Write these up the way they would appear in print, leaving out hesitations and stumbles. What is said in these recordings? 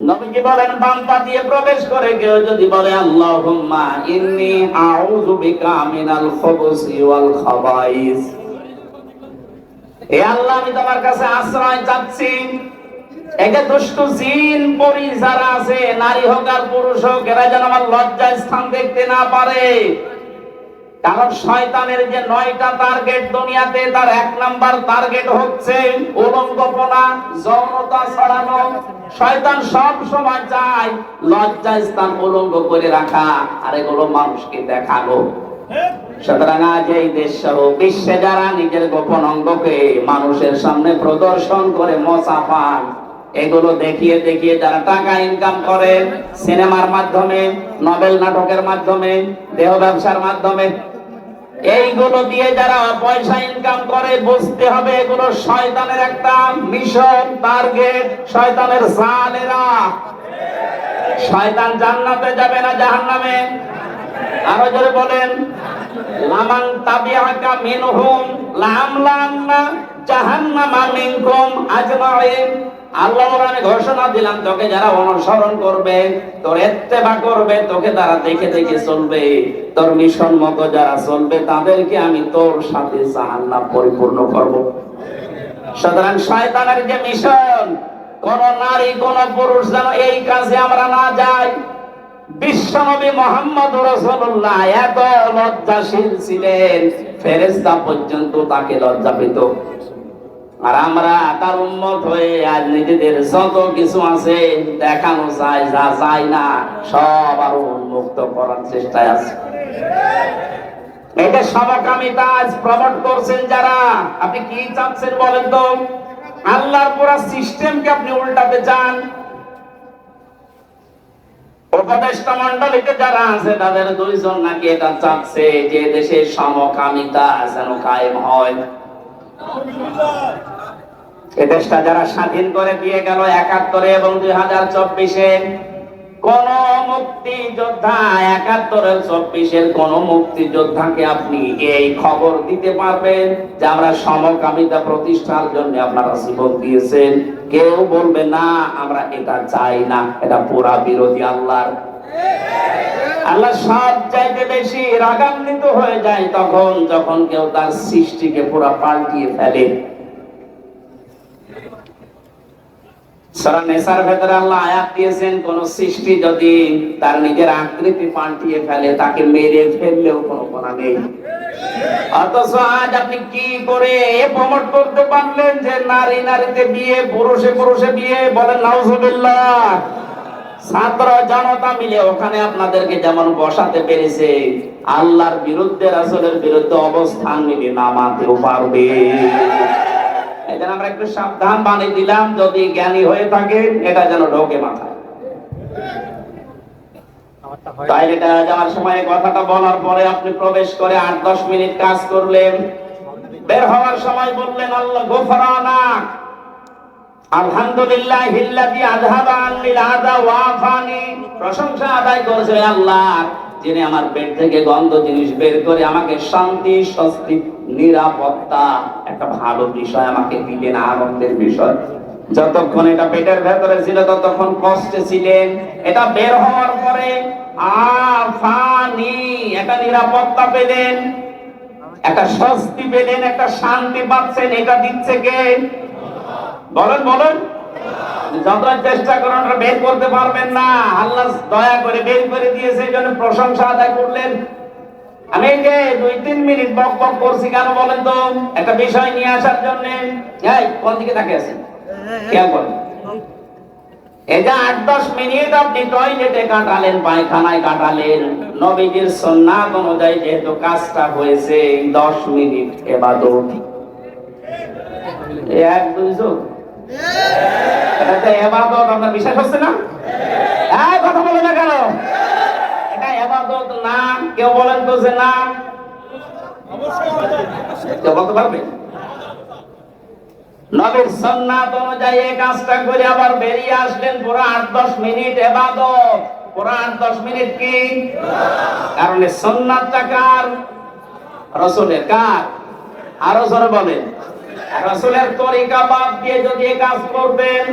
নবীজি বলেন, বাম পা দিয়ে প্রবেশ করে কেউ যদি বলে আল্লাহুম্মা ইন্নী আউযু বিকা মিনাল খুবুসি ওয়াল খাবাইস, হে আল্লাহ আমি তোমার কাছে আশ্রয় চাচ্ছি এই যে দুষ্ট জিন পরি যারা আছে, নারী হোক আর পুরুষ হোক, এরা যেন আমার লজ্জার স্থান দেখতে না পারে। কারণ শয়তানের যে 9টা টার্গেট দুনিয়াতে, তার 1 নাম্বার টার্গেট হচ্ছে উলঙ্গপনা, যৌনতা ছড়ানো। শয়তান সব সময় চায় লজ্জার স্থান উলঙ্গ করে রাখা, আর এগুলো মানুষকে দেখানো। সুতরাং আজ এই দেশ সহ বিশ্বে যারা নিজের গোপন অঙ্গকে মানুষের সামনে প্রদর্শন করে মজা পান, এগুলো দেখিয়ে দেখিয়ে যারা টাকা ইনকাম করে, সিনেমার মাধ্যমে, নভেল নাটকের মাধ্যমে, দেহ ব্যবসার মাধ্যমে, এইগুলো দিয়ে যারা পয়সা ইনকাম করে, বুঝতে হবে এগুলো শয়তানের একটা মিশন, টার্গেট, শয়তানের জালেরা। শয়তান জান্নাতে যাবে না জাহান্নামে? আরো জোরে বলেন, লামান তাবিআকা মিনহুম লামলান্না জাহান্নামা মিনকুম আজমাইন। আল্লাহ কোরআনে ঘোষণা দিলাম, তোকে যারা অনুসরণ করবে, তোর ইত্তেবা করবে, তোকে তারা দেখে দেখে চলবে, তোর মিশন মতো যারা চলবে, তাদেরকে আমি তোর সাথে জাহান্নাম পরিপূর্ণ করব। সুতরাং শয়তানের যে মিশন, কোন নারী কোন পুরুষ যেন এই কাজে আমরা না যাই। বিশ্বনবী মুহাম্মদ রাসূলুল্লাহ এত লজ্জাশীল ছিলেন, ফেরেশতা পর্যন্ত তাকে লজ্জা পেত। আর আমরা তার উম্মত হয়ে আজ নিজেদের যত কিছু আছে দেখানো যায়, যা যায় না সব আরো উন্মুক্ত করার চেষ্টায় আছে। এটা সমকামিতা আজ প্রমোট করছেন যারা। আপনি কি চাচ্ছেন বলেন তো? আল্লাহর পুরো সিস্টেমকে আপনি উল্টাতে চান। উপদেষ্টা মণ্ডলীতে যারা আছে তাদের 2 জন নাকি এটা চাচ্ছে যে দেশে সমকামিতা যেন কায়েম হয়। এই দেশটা যারা স্বাধীন করে দিয়ে গেল 71 এবং 2024-এ, কোন মুক্তিযোদ্ধা, 71 24-এর কোন মুক্তিযোদ্ধাকে আপনি এই খবর দিতে পারবেন যে আমরা সমকামিতা প্রতিষ্ঠার জন্য আপনারা জীবন দিয়েছেন? কেউ বলবে না আমরা এটা চাই না, এটা পুরা বিরোধী আল্লাহর। আল্লাহ সব চাইতে বেশি রাগান্বিত হয়ে যায় তখন যখন কেউ তার সৃষ্টিকে পুরা পাল্টিয়ে ফেলে। সূরা নিসার ভেতরে আল্লাহ আয়াত দিয়েছেন, কোন সৃষ্টি যদি তার নিজের আকৃতি পাল্টিয়ে ফেলে, তাকে মেরে ফেললেও কোনো গুনাহ নেই। অথচ আজ আপনি কি করে প্রমোট করতে পারলেন যে নারী নারীতে বিয়ে, পুরুষে পুরুষে বিয়ে? বলেন নাউজুবিল্লাহ। ছাত্র জনতা মিলে ওখানে আপনাদেরকে যেমন বসাতে পেরেছে, আল্লাহর বিরুদ্ধে, রাসূলের বিরুদ্ধে অবস্থান নিয়ে নামাতেও পারবে। এজন্য আমরা একটু সাবধান বানিয়ে দিলাম, যদি জ্ঞানী হয়ে থাকে এটা যেন ঢোকে মাথায়। তাই এটা যাওয়ার সময় কথাটা বলার পরে আপনি প্রবেশ করে 8-10 মিনিট কাজ করলেন, বের হওয়ার সময় বললেন আল্লাহ গোফরানাক আলহামদুলিল্লাহিল্লাযী আযহাবা আন্নিল আযা ওয়া আফানি। প্রশংসা আদায় করেছে আল্লাহ, যিনি আমার পেট থেকে গন্ধ জিনিস বের করে আমাকে শান্তি, স্বস্তি, নিরাপত্তা, একটা ভালো বিষয় আমাকে দিলেন, আনন্দের বিষয়। যতক্ষণ এটা পেটের ভেতরে ছিল ততক্ষণ কষ্টে ছিলেন, এটা বের হওয়ার পরে আফানি, একটা নিরাপত্তা পেলেন, একটা স্বস্তি পেলেন, একটা শান্তি পাচ্ছেন। এটা দিচ্ছে কে? বলেন বলেন। যত চেষ্টা করেন বের করতে পারবেন না, আল্লাহ দয়া করে বের করে দিয়েছে, এই জন্য প্রশংসা আদায় করলেন। আমি এই যে 2-3 মিনিট বক বক করছি কেন বলেন তো? একটা বিষয় নিয়ে আসার জন্য। এই কোন দিকে তাকিয়ে আছেন? খেয়াল করেন। এই যে 8-10 মিনিট আপনি টয়লেটে কাটালেন, পায়খানায় কাটালেন, নবীজির সুন্নাত অনুযায়ী যেহেতু কাজটা হয়েছে 10 মিনিট ইবাদত। 1-2 জন এটা ইবাদত, আপনার বিশ্বাস হচ্ছে না? কথা বলে না কেন? এটা ইবাদত না? কেউ বলেন তো যে না? কেউ বলতে পারবে? নবীর সুন্নাত অনুযায়ী এই কাজটা করে আবার বেরিয়ে আসলেন, পুরো 8-10 মিনিট ইবাদত। পুরো 8-10 মিনিট কি? কারণ এই সুন্নাতটা কার? রাসূলের। কার? আরো জোরে বলেন। রাসূলের তরিকা বাদ দিয়ে যদি এই কাজ করবেন,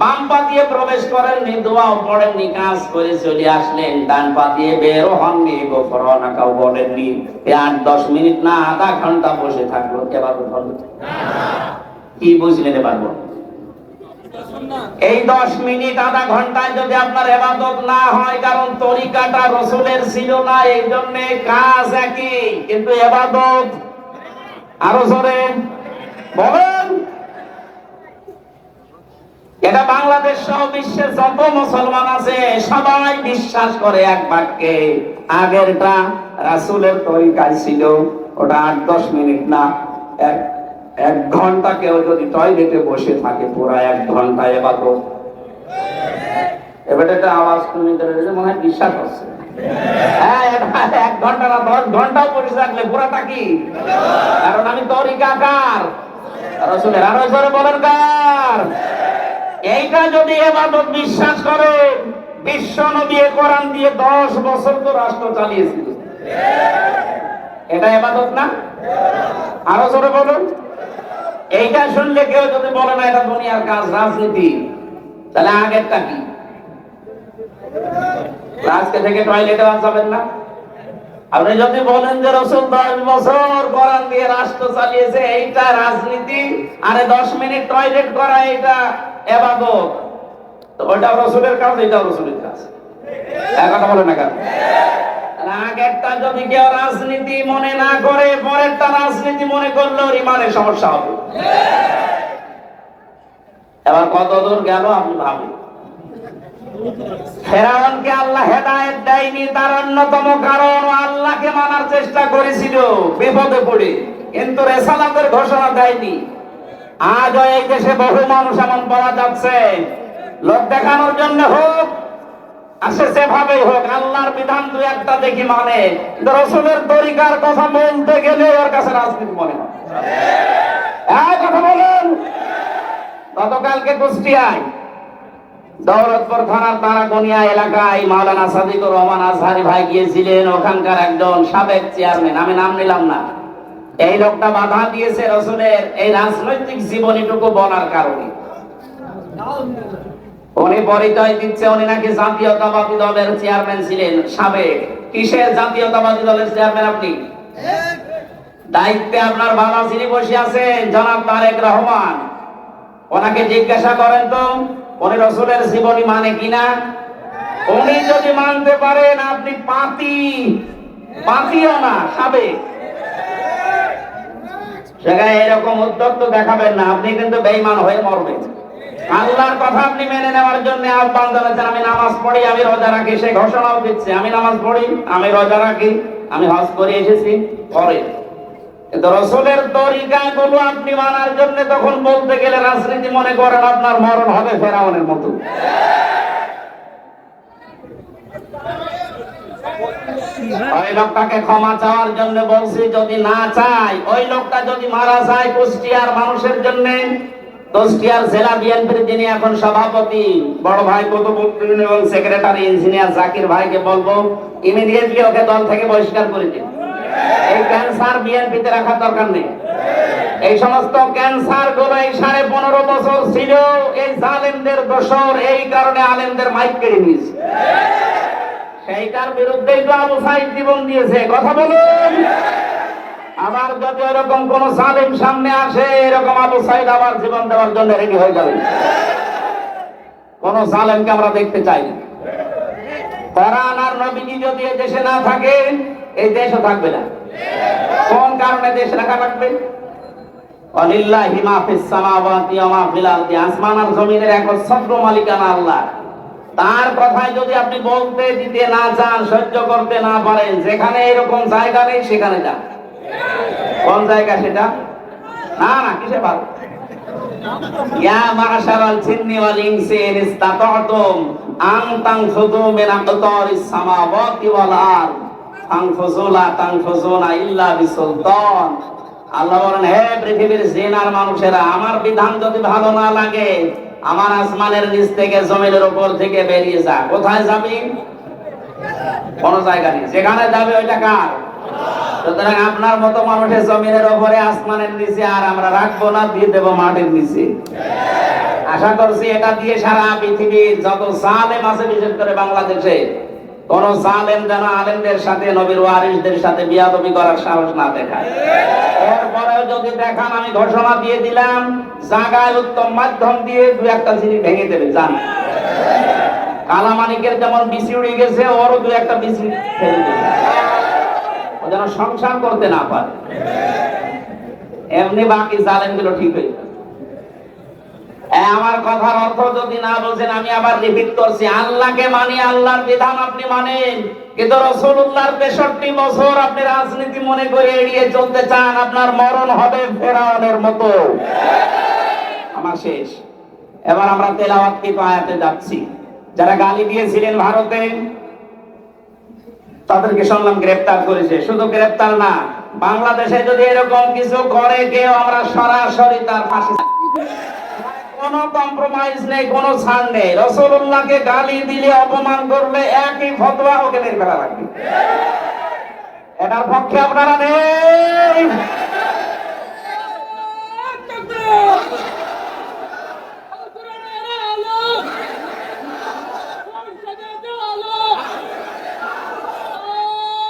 বাম পা দিয়ে প্রবেশ করেননি, দোয়াও পড়েননি, কাজ করে চলে আসলেন, ডান পা দিয়ে বেরো হননি, গোফরানাকাও বলেননি। 8-10 মিনিট না আধা ঘন্টা বসে থাকলো, ইবাদত হলো? কি বুঝলেন এবার বলুন? এই 10 মিনিট আধা ঘন্টায় যদি আপনার ইবাদত না হয়, কারণ তরিকাটা রাসূলের ছিল না, এই জন্য কাজ একই কিন্তু ইবাদত আরো জোরে বলেন। এটা বাংলাদেশ সহ বিশ্বের যত মুসলমান আছে সবাই বিশ্বাস করে এক বাক্যে, আগেরটা রাসূলের তরিকায় ছিল, ওটা 8-10 মিনিট না, 1 ঘন্টা কেউ যদি টয়লেটে বসে থাকে পুরো 1 ঘন্টা ইবাদত। এবারে একটা আওয়াজ তুমি মনে হয় বিশ্বাস হচ্ছে। হ্যাঁ, 1 ঘন্টা না 10 ঘন্টাও বসে থাকলে পুরাটা কি? কারণ আমি তরিকাকার রাসূলের। আরো জোরে বলেন কার? এইটা যদি ইবাদত বিশ্বাস করে, বিশ্ব নবী কোরআন দিয়ে 10 বছর তো রাষ্ট্র চালিয়েছিল, এটা ইবাদত না? আরো জোরে বলুন। এইটা শুনলে কেউ যদি বলে না এটা দুনিয়ার কাজ, রাজনীতি, তাহলে আগেরটা কি? আজকে থেকে টয়লেটে যাবেন না। আপনি যদি বলেন যে রাসূল 10 বছর কোরআন দিয়ে রাষ্ট্র চালিয়েছে, এইটা রাজনীতি, আরে 10 মিনিট টয়লেট করা এটা ইবাদত, তো ওটা রাসূলের কাজ, এটা রাসূলের কাজ। এক কথা বলেন না কেন? আগেরটা যদি কেউ রাজনীতি মনে না করে, পরেরটা রাজনীতি মনে করলে ওর ইমানের সমস্যা হবে। এবার কত দূর গেল আপনি ভাবেন। ফেরাউনকে আল্লাহ হেদায়েত দেয়নি, তার অন্যতম কারণ আল্লাহকে মানার চেষ্টা করেছিল বিপদে পড়ে, কিন্তু রিসালাতের ঘোষণা দেয়নি। আজও এই দেশে বহু মানুষ এমন পাওয়া যাচ্ছে, লোক দেখানোর জন্য হোক আসে সেভাবেই হোক, আল্লাহর বিধান দুই একটা দেখি মানে, কিন্তু রাসূলের তরিকার কথা বলতে গেলে ওর কাছে রাজনীতি মনে হয়। কথা বলেন। গতকালকে কুষ্টিয়ায় দৌলতপুর থানার তারাগনিয়া এলাকায় মাওলানা সাদিকুর রহমান আজহারি ভাই গিয়েছিলেন। ওখানকার একজন সাবেক চেয়ারম্যান, আমি নাম নিলাম না, এই লোকটা বাধা দিয়েছে রাসূলের এই রাজনৈতিক জীবনীটুকু বলার কারণে। উনি পরিচয় দিচ্ছে উনি নাকি জাতীয়তাবাদী দলের চেয়ারম্যান ছিলেন সাবেক। কিসের জাতীয়তাবাদী দলের চেয়ারম্যান আপনি? দায়িত্বে আপনার বাবা যিনি বসে আছেন জনাব তারেক রহমান, ওনাকে জিজ্ঞাসা করেন তো উনি রাসূলের জীবনী মানে কিনা। উনি যদি মানতে পারেন, আপনি পাতিও না সাবেক, সেখানে এরকম উদ্যোগ তো দেখাবেন না, আপনি কিন্তু বেঈমান হয়ে মরবেন। আল্লাহর কথা আপনি মেনে নেওয়ার জন্য আহ্বান জানাচ্ছেন। আমি নামাজ পড়ি, আমি রোজা রাখি, সে ঘোষণাও দিচ্ছে আমি নামাজ পড়ি, আমি রোজা রাখি, আমি হজ করে এসেছি পরে, কিন্তু রাসূলের তরিকাগুলো আপনি মানার জন্য তখন বলতে গেলে রাজনীতি মনে করেন, আপনার মরণ হবে ফেরাউনের মতো। ওই লোকটাকে ক্ষমা চাওয়ার জন্য বলছি, যদি না চাই, ওই লোকটা যদি মারা যায় কুষ্টিয়ার মানুষের জন্য, কুষ্টিয়ার জেলা বিএনপির যিনি এখন সভাপতি বড় ভাই কুতুবউদ্দিন এবং সেক্রেটারি ইঞ্জিনিয়ার জাকির ভাইকে বলবো ইমিডিয়েটলি ওকে দল থেকে বহিষ্কার করে দিন। এই ক্যান্সার বিএনপিতে রাখার দরকার নেই। এই সমস্ত ক্যান্সার গুলো এই 15.5 বছর ছিল এই জালেমদের দোসর, এই কারণে আলেমদের মাইক কেড়ে নিয়েছে। সেইটার বিরুদ্ধেই তো আবু সাইদ জীবন দিয়েছে। কথা বলুন। আবার যদি এরকম কোন জালেম সামনে আসে, এরকম আবু সাইদ আবার জীবন দেওয়ার জন্য রেডি হয়ে যাবে। কোন জালেমকে আমরা দেখতে চাই না। কোরআন আর নবীজি যদি এই দেশে না থাকে, এই দেশও থাকবে না। কোন কারণে দেশ রাখা লাগবে? ওয়ালিল্লাহি মা ফিস সামাওয়াতি ওয়া মা ফিল আরদি, আসমান আর জমিনের একচ্ছত্র মালিকানা আল্লাহ। তার কথায় যদি আপনি বলতে দিতে না চান, সহ্য করতে না পারেন, যেখানে এরকম জায়গা নেই সেখানে যান। কোন জায়গা সেটা? না না, কিসে পারো? ইয়া মাশারাল জিন্নি ওয়াল ইনসি ইন ইসতাতাতুম আন তানফুযু মিন আকতারিস সামাওয়াতি ওয়াল আরদ ফানফুযু লা তানফুযুনা ইল্লা বিসুলতান। আল্লাহ বলেন, হে পৃথিবীর জিন আর মানুষেরা, আমার বিধান যদি ভালো না লাগে, আমার আসমানের নিচ থেকে জমিনের উপর থেকে বেরিয়ে যা। কোথায় যাবি? কোন জায়গা নেই, যেখানে যাবে ওইটা কার? সুতরাং আপনার মতো মানুষের জমিনের উপরে, আসমানের নিচে, আর আমরা রাখবো না, দিয়ে দেবো মাটির নিচে। আশা করছি এটা দিয়ে সারা পৃথিবীর যত জালেম আছে, বিশেষ করে বাংলাদেশে কোন জালেম যেন আলেমদের সাথে, নবীর ওয়ারিসদের সাথে বিয়াদবি করার সাহস না দেখায়। এরপরেও যদি দেখান, আমি ঘোষণা দিয়ে দিলাম, জায়গায় উত্তম মাধ্যম দিয়ে দু একটা জিনিস ভেঙে দেবে। জান কালামানিকের যেমন বিসি উড়ে গেছে, ওরও দু একটা বিসি ফেলে দেবে, ও যেন সংসার করতে না পারে। এমনি বাকি জালেমগুলো ঠিক হয়ে যাবে। আমার কথার অর্থ যদি না বোঝেন, আমি আবার রিপিট করছি, আল্লাহকে মানি, আল্লাহর বিধান আপনি মানেন, কিন্তু রাসূলুল্লাহর ৬৫ বছর আপনি রাজনীতি মনে করে এড়িয়ে চলতে চান, আপনার মরণ হবে ফেরাউনের মতো। আমার শেষ। এবার আমরা তেলাওয়াত আয়াতে যাচ্ছি। যারা গালি দিয়েছিলেন ভারতে, তাদেরকে শুনলাম গ্রেফতার করেছে। শুধু গ্রেফতার না, বাংলাদেশে যদি এরকম কিছু করে কেউ, আমরা সরাসরি তার ফাঁসি। কোনো কম্প্রোমাইজ নেই, কোনো ছাড় নেই। রাসূলুল্লাহকে গালি দিলে, অপমান করলে একই ফতোয়া, ওকে মেরে ফেলা লাগবে। এটার পক্ষে আপনারা নেই।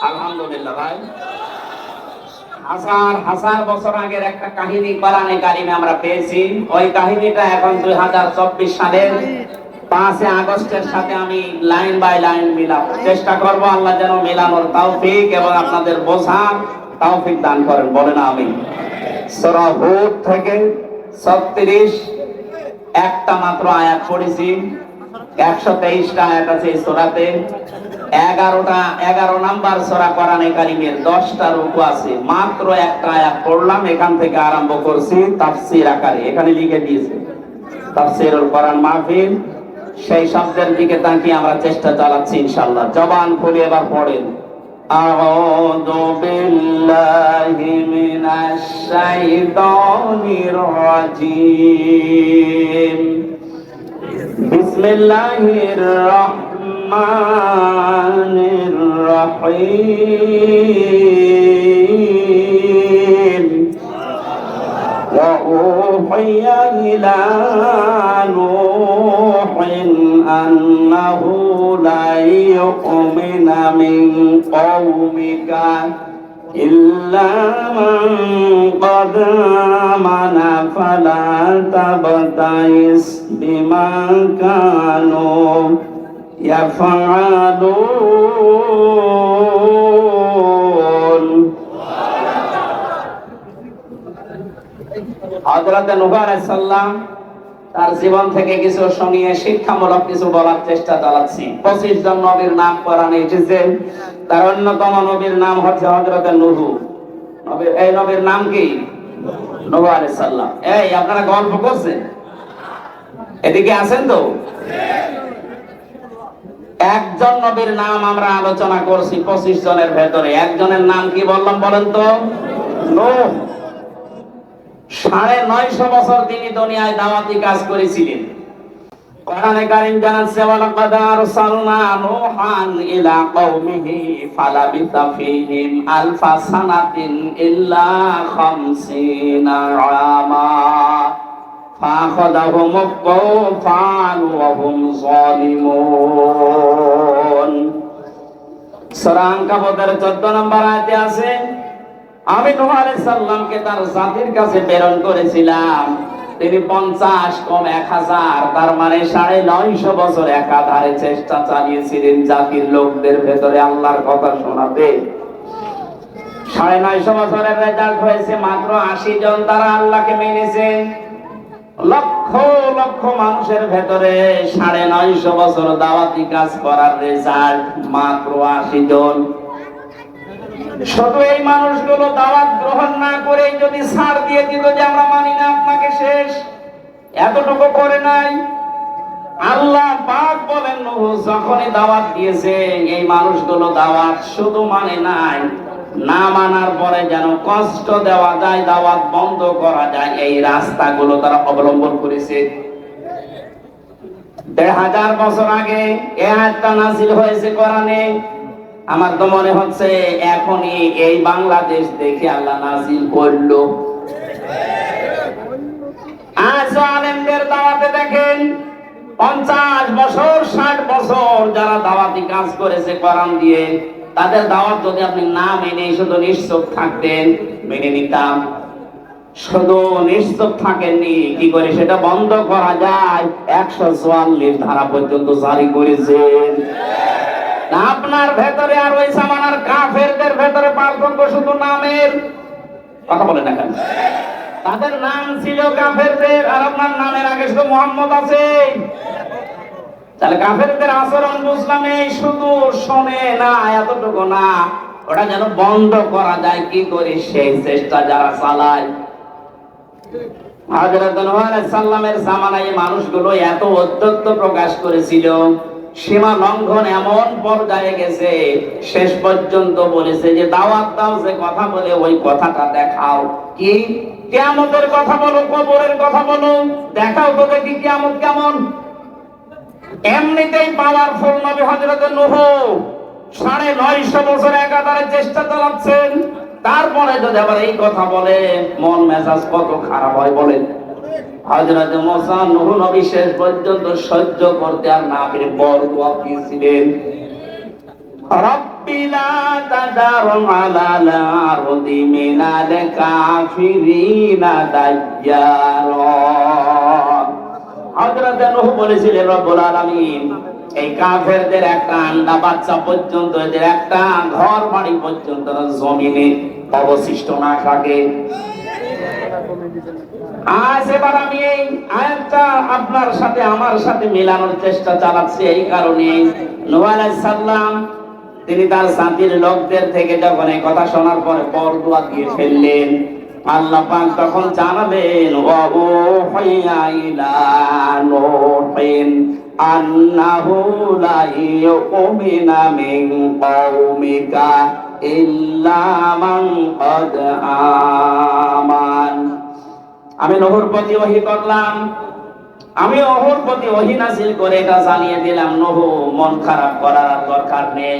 আলহামদুলিল্লাহ ভাই, হাজার বছর আগের একটা কাহিনী কোরআনে কারিমে আমরা পেয়েছি। ওই কাহিনীটা এখন 2024 সালের 5 আগস্টের সাথে আমি লাইন বাই লাইন মিলাবো, চেষ্টা করব। আল্লাহ যেন মেলানোর তৌফিক এবং আপনাদের বোঝার তৌফিক দান করেন, বলেন আমিন। সূরা হুদ থেকে 36 একটা মাত্র আয়াত পড়েছি। 123টা আয়াত আছে এই সূরাতে। 11 নাম্বার সূরা কোরআনে কারীমের 10টা রুকু আছে। মাত্র একটা আয়াত পড়লাম, এখান থেকে আরম্ভ করছি তাফসীর আকারে। এখানে লিখে দিয়েছে তাফসীরুল কোরআন মাহফিল। সেই শব্দের দিকে তাকিয়ে আমরা চেষ্টা চালাচ্ছি ইনশাআল্লাহ। জবান খুলে এবার পড়েন, আউযু বিল্লাহি মিনাশ শাইতানির রাজীম। বিসমিল্লাহির রহমানির রহিম। ওয়া উহিয়া ইলা নূহিন আন্নাহু লা ইউমিনা মিন কওমিকা ইল্লা মান ক্বাদ আমানা ফালা তাবতাইস বিমা কানু ইয়াফআলুন। হযরত নূহ আলাইহিস সালাম তার জীবন থেকে কিছু শুনিয়ে শিক্ষামূলক কিছু বলার চেষ্টা চালাচ্ছি। 25 জন নবীর নাম কোরআনে এসেছে। তার অন্যতম নবীর নাম হচ্ছে হযরত নূহ। এই নবীর নাম কি? নূহ আলাইহিস সালাম। এই আপনারা গল্প করছেন? এদিকে আছেন তো? একজন নবীর নাম আমরা আলোচনা করছি 25 জনের ভেতরে। একজনের নাম কি বললাম বলেন তো? নূহ। 950 বছর তিনি দুনিয়ায় দাওয়াতি কাজ করেছিলেন। কোরআনে কারীম জানাচ্ছে, ওয়ালাকাদ আরসালনা নূহান ইলা কওমিহি ফালাবিসা ফীহিম আলফা সানাতিন ইল্লা 50 আমা ফাআখাযাহুমুত তুফান ওয়া হুম যালিমুন। সূরা আনকাবুতের 14 নম্বর আয়াতে আছে, আমি নূহ আলাইহিস সালামকে তার জাতির কাছে প্রেরণ করেছিলাম। তিনি 50 কম 1000, তার মানে 950 বছর একাধারে চেষ্টা চালিয়েছিলেন জাতির লোকদের ভেতরে আল্লাহর কথা শোনাতে। 950 বছরের রেজাল্ট হয়েছে মাত্র 80 জন, তারা আল্লাহকে মেনেছে। লক্ষ লক্ষ মানুষের ভেতরে 950 বছর দাওয়াতি কাজ করার রেজাল্ট মাত্র 80 জন। শুধু এই মানুষগুলো দাওয়াত গ্রহণ না করে যদি ছাড় দিয়ে দিত যে আমরা মানি না আপনাকে, শেষ। এতটুকু করে নাই। আল্লাহ পাক বলেন, নূহ যখনই দাওয়াত দিয়েছে, এই মানুষগুলো দাওয়াত শুধু মানে নাই, না মানার পরে যেন কষ্ট দেওয়া যায়, দাওয়াত বন্ধ করা যায়, এই রাস্তাগুলো তারা অবলম্বন করেছে। 1500 বছর আগে এই আয়াতটা নাযিল হয়েছে কোরআনে। আমার তো মনে হচ্ছে এখনই এই বাংলাদেশ দেখে আল্লাহ নাজিল করলো। আজ আলেমদের দাওয়াতে দেখেন 50 বছর 60 বছর যারা দাওয়াতি কাজ করেছে কোরআন দিয়ে, তাদের দাওয়াত যদি আপনি না মেনে শুধু নিশ্চুপ থাকতেন, মেনে নিতাম। শুধু নিশ্চুপ থাকেননি, কি করে সেটা বন্ধ করা যায় 144 ধারা পর্যন্ত জারি করেছেন। আপনার ভেতরে আর ওই জামানার কাফেরদের ভেতরে পার্থক্য শুধু নামের। কথা বলেন না কেন? তাদের নাম ছিল কাফেরদের, আর আপনার নামের আগে শুধু মুহাম্মদ আছে। তাহলে কাফেরদের আচরণ বুঝলাম, এই শুধু শোনে না এতটুকু না, ওটা যেন বন্ধ করা যায় কি করে সেই চেষ্টা যারা চালায়। হযরত নূহ আলাইহিস সালামের জামানায় মানুষগুলো এত উদ্যত প্রকাশ করেছিল, সীমা লঙ্ঘন এমন পর্যায়ে গেছে, শেষ পর্যন্ত বলেছে যে দাওয়াত দাও, যে কথা বলে ওই কথাটা দেখাও। কি? কিয়ামতের কথা বলো, কবরের কথা বলো, দেখাও তো দেখি কিয়ামত কেমন। এমনিতেই পাওয়ারফুল নবী হযরত নূহ 950 বছর একাধারে চেষ্টা চালাচ্ছেন, তারপরে যদি আবার এই কথা বলে মন মেজাজ কত খারাপ হয় বলেন। হযরত মুসা নূহ নবী শেষ পর্যন্ত সহ্য করতে আর না পেরে বরদোয়া দিয়েছিলেন, রব্বি লা তাদার আলাল আরদি মিনাল কাফিরিনা দাইয়ারা। হযরত নূহ বলেছিলেন, রব্বুল আলামিন এই কাফেরদের একটা আন্ডা বাচ্চা পর্যন্ত, এদের একটা ঘর বাড়ি পর্যন্ত জমিনে অবশিষ্ট না থাকে। আজ এবার আমি এই আয়াতটা আপনার সাথে আমার সাথে মেলানোর চেষ্টা চালাচ্ছি এই কারণে, নূহ আলাইহিস সালাম তিনি তার সাথীর লোকদের থেকে যখন এই কথা শোনার পরে বরদোয়া দিয়ে ফেললেন, আল্লাহ পাক তখন জানালেন, ওয়া উহিয়া ইলা নূহিন আন্নাহু লা ইউমিনা মিন কওমিকা ইল্লা মান ক্বাদ আমান। আমি নূহর প্রতি ওহী করলাম, আমি নূহর প্রতি ওহী নাযিল করে এটা জানিয়ে দিলাম, নূহ মন খারাপ করার দরকার নেই,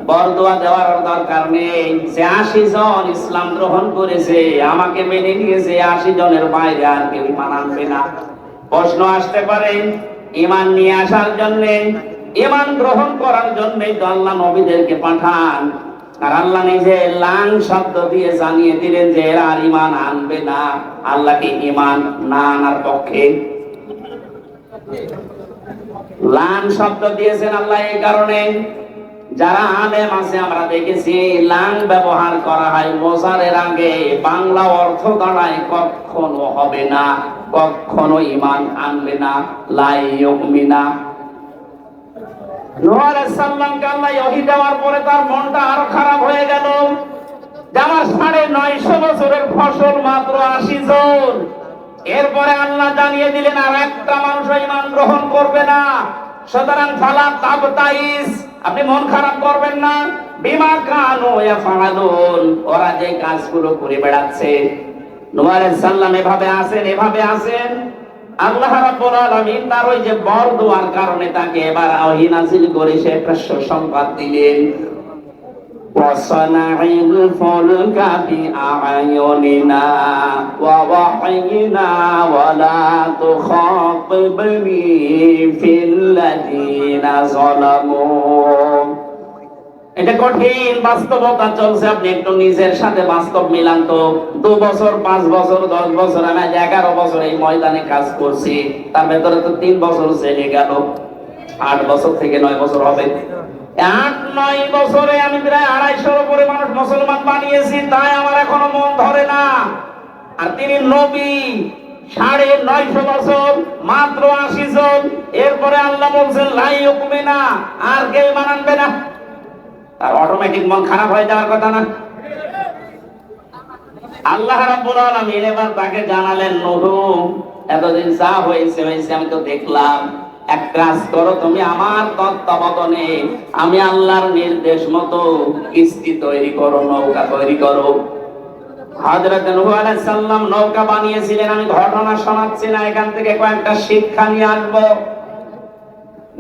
বরদোয়া দেওয়ার দরকার নেই। যে 80 জন ইসলাম গ্রহণ করেছে, আমাকে মেনে নিয়েছে, 80 জনের বাইরে আর কেউ ঈমান আনবে না। প্রশ্ন আসতে পারে, ঈমান নিয়ে আসার জন্য, ঈমান গ্রহণ করার জন্য তো আল্লাহ নবীদেরকে পাঠান, আর আল্লাহ নিজে লান শব্দ দিয়ে জানিয়ে দিলেন যে এরা আর ঈমান আনবে না। আল্লাহ কি ঈমান না আনার পক্ষে? লান শব্দ দিয়েছেন আল্লাহ এই কারণে, যারা আলেম আছে আমরা দেখেছি লান ব্যবহার করা হয় মোজারের আগে, বাংলা অর্থ দাঁড়ায় কখনো হবে না, কখনো ঈমান আনবে না, লা ইউমিনা। নূহ আলাইহিস সালামকে আল্লাহ ওহী দেওয়ার পরে তার মনটা আরো খারাপ হয়ে গেল, যারা 950 বছরের ফসল মাত্র 80 জন। এরপরে আল্লাহ জানিয়ে দিলেন আর একটা মানুষ ঈমান গ্রহণ করবে না। সুতরাং ফালা তাবতাইস, আপনি মন খারাপ করবেন না, বিমা কানু ইয়াফআলুন, ওরা যে কাজগুলো করে বেড়াচ্ছে। নূহ আলাইহিস সালাম এভাবে আছেন। আল্লাহ রাব্বুল আলামিন তার ওই যে বরদোয়ার কারণে তাকে এবার ওহী নাযিল করে সে একটা সুসংবাদ দিলেন, ওয়াসানাইল ফুলকা বিআয়ুনিনা ওয়া ওয়াহিনা ওয়ালা তুখাতিবনি ফিল্লাযিনা যালামু। এটা কঠিন বাস্তবতা চলছে, আপনি একটু নিজের সাথে বাস্তব মিলান তো। 2 বছর 5 বছর 10 বছর, আমি 11 বছর এই ময়দানে কাজ করছি, তার ভেতরে তো 3 বছর চলে গেল, 8 বছর থেকে 9 বছর হবে। 8-9 বছরে আমি প্রায় 250 উপরে মানুষ মুসলমান বানিয়েছি, তাই আমার এখনো মন ধরে না। আর তিনি নবী 950 বছর, মাত্র 80 জন। এরপরে আল্লাহ বলছেন লা ইউমিনা, আর কেউ মানবে না। আর অটোমেটিক মন খারাপ হয়ে যাওয়ার কথা না? আল্লাহ রাব্বুল আলামিন এবার তাকে জানালেন, নূহ এতদিন যা হয়েছে আমি তো দেখলাম, এক কাজ করো, তুমি আমার তত্ত্বাবধানে, আমি আল্লাহর নির্দেশ মতো কিস্তি তৈরি করো, নৌকা তৈরি করো। হযরত নূহ আলাইহিস সালাম নৌকা বানিয়েছিলেন, আমি ঘটনা শোনাচ্ছি না, এখান থেকে কয়েকটা শিক্ষা নিয়ে আসবো।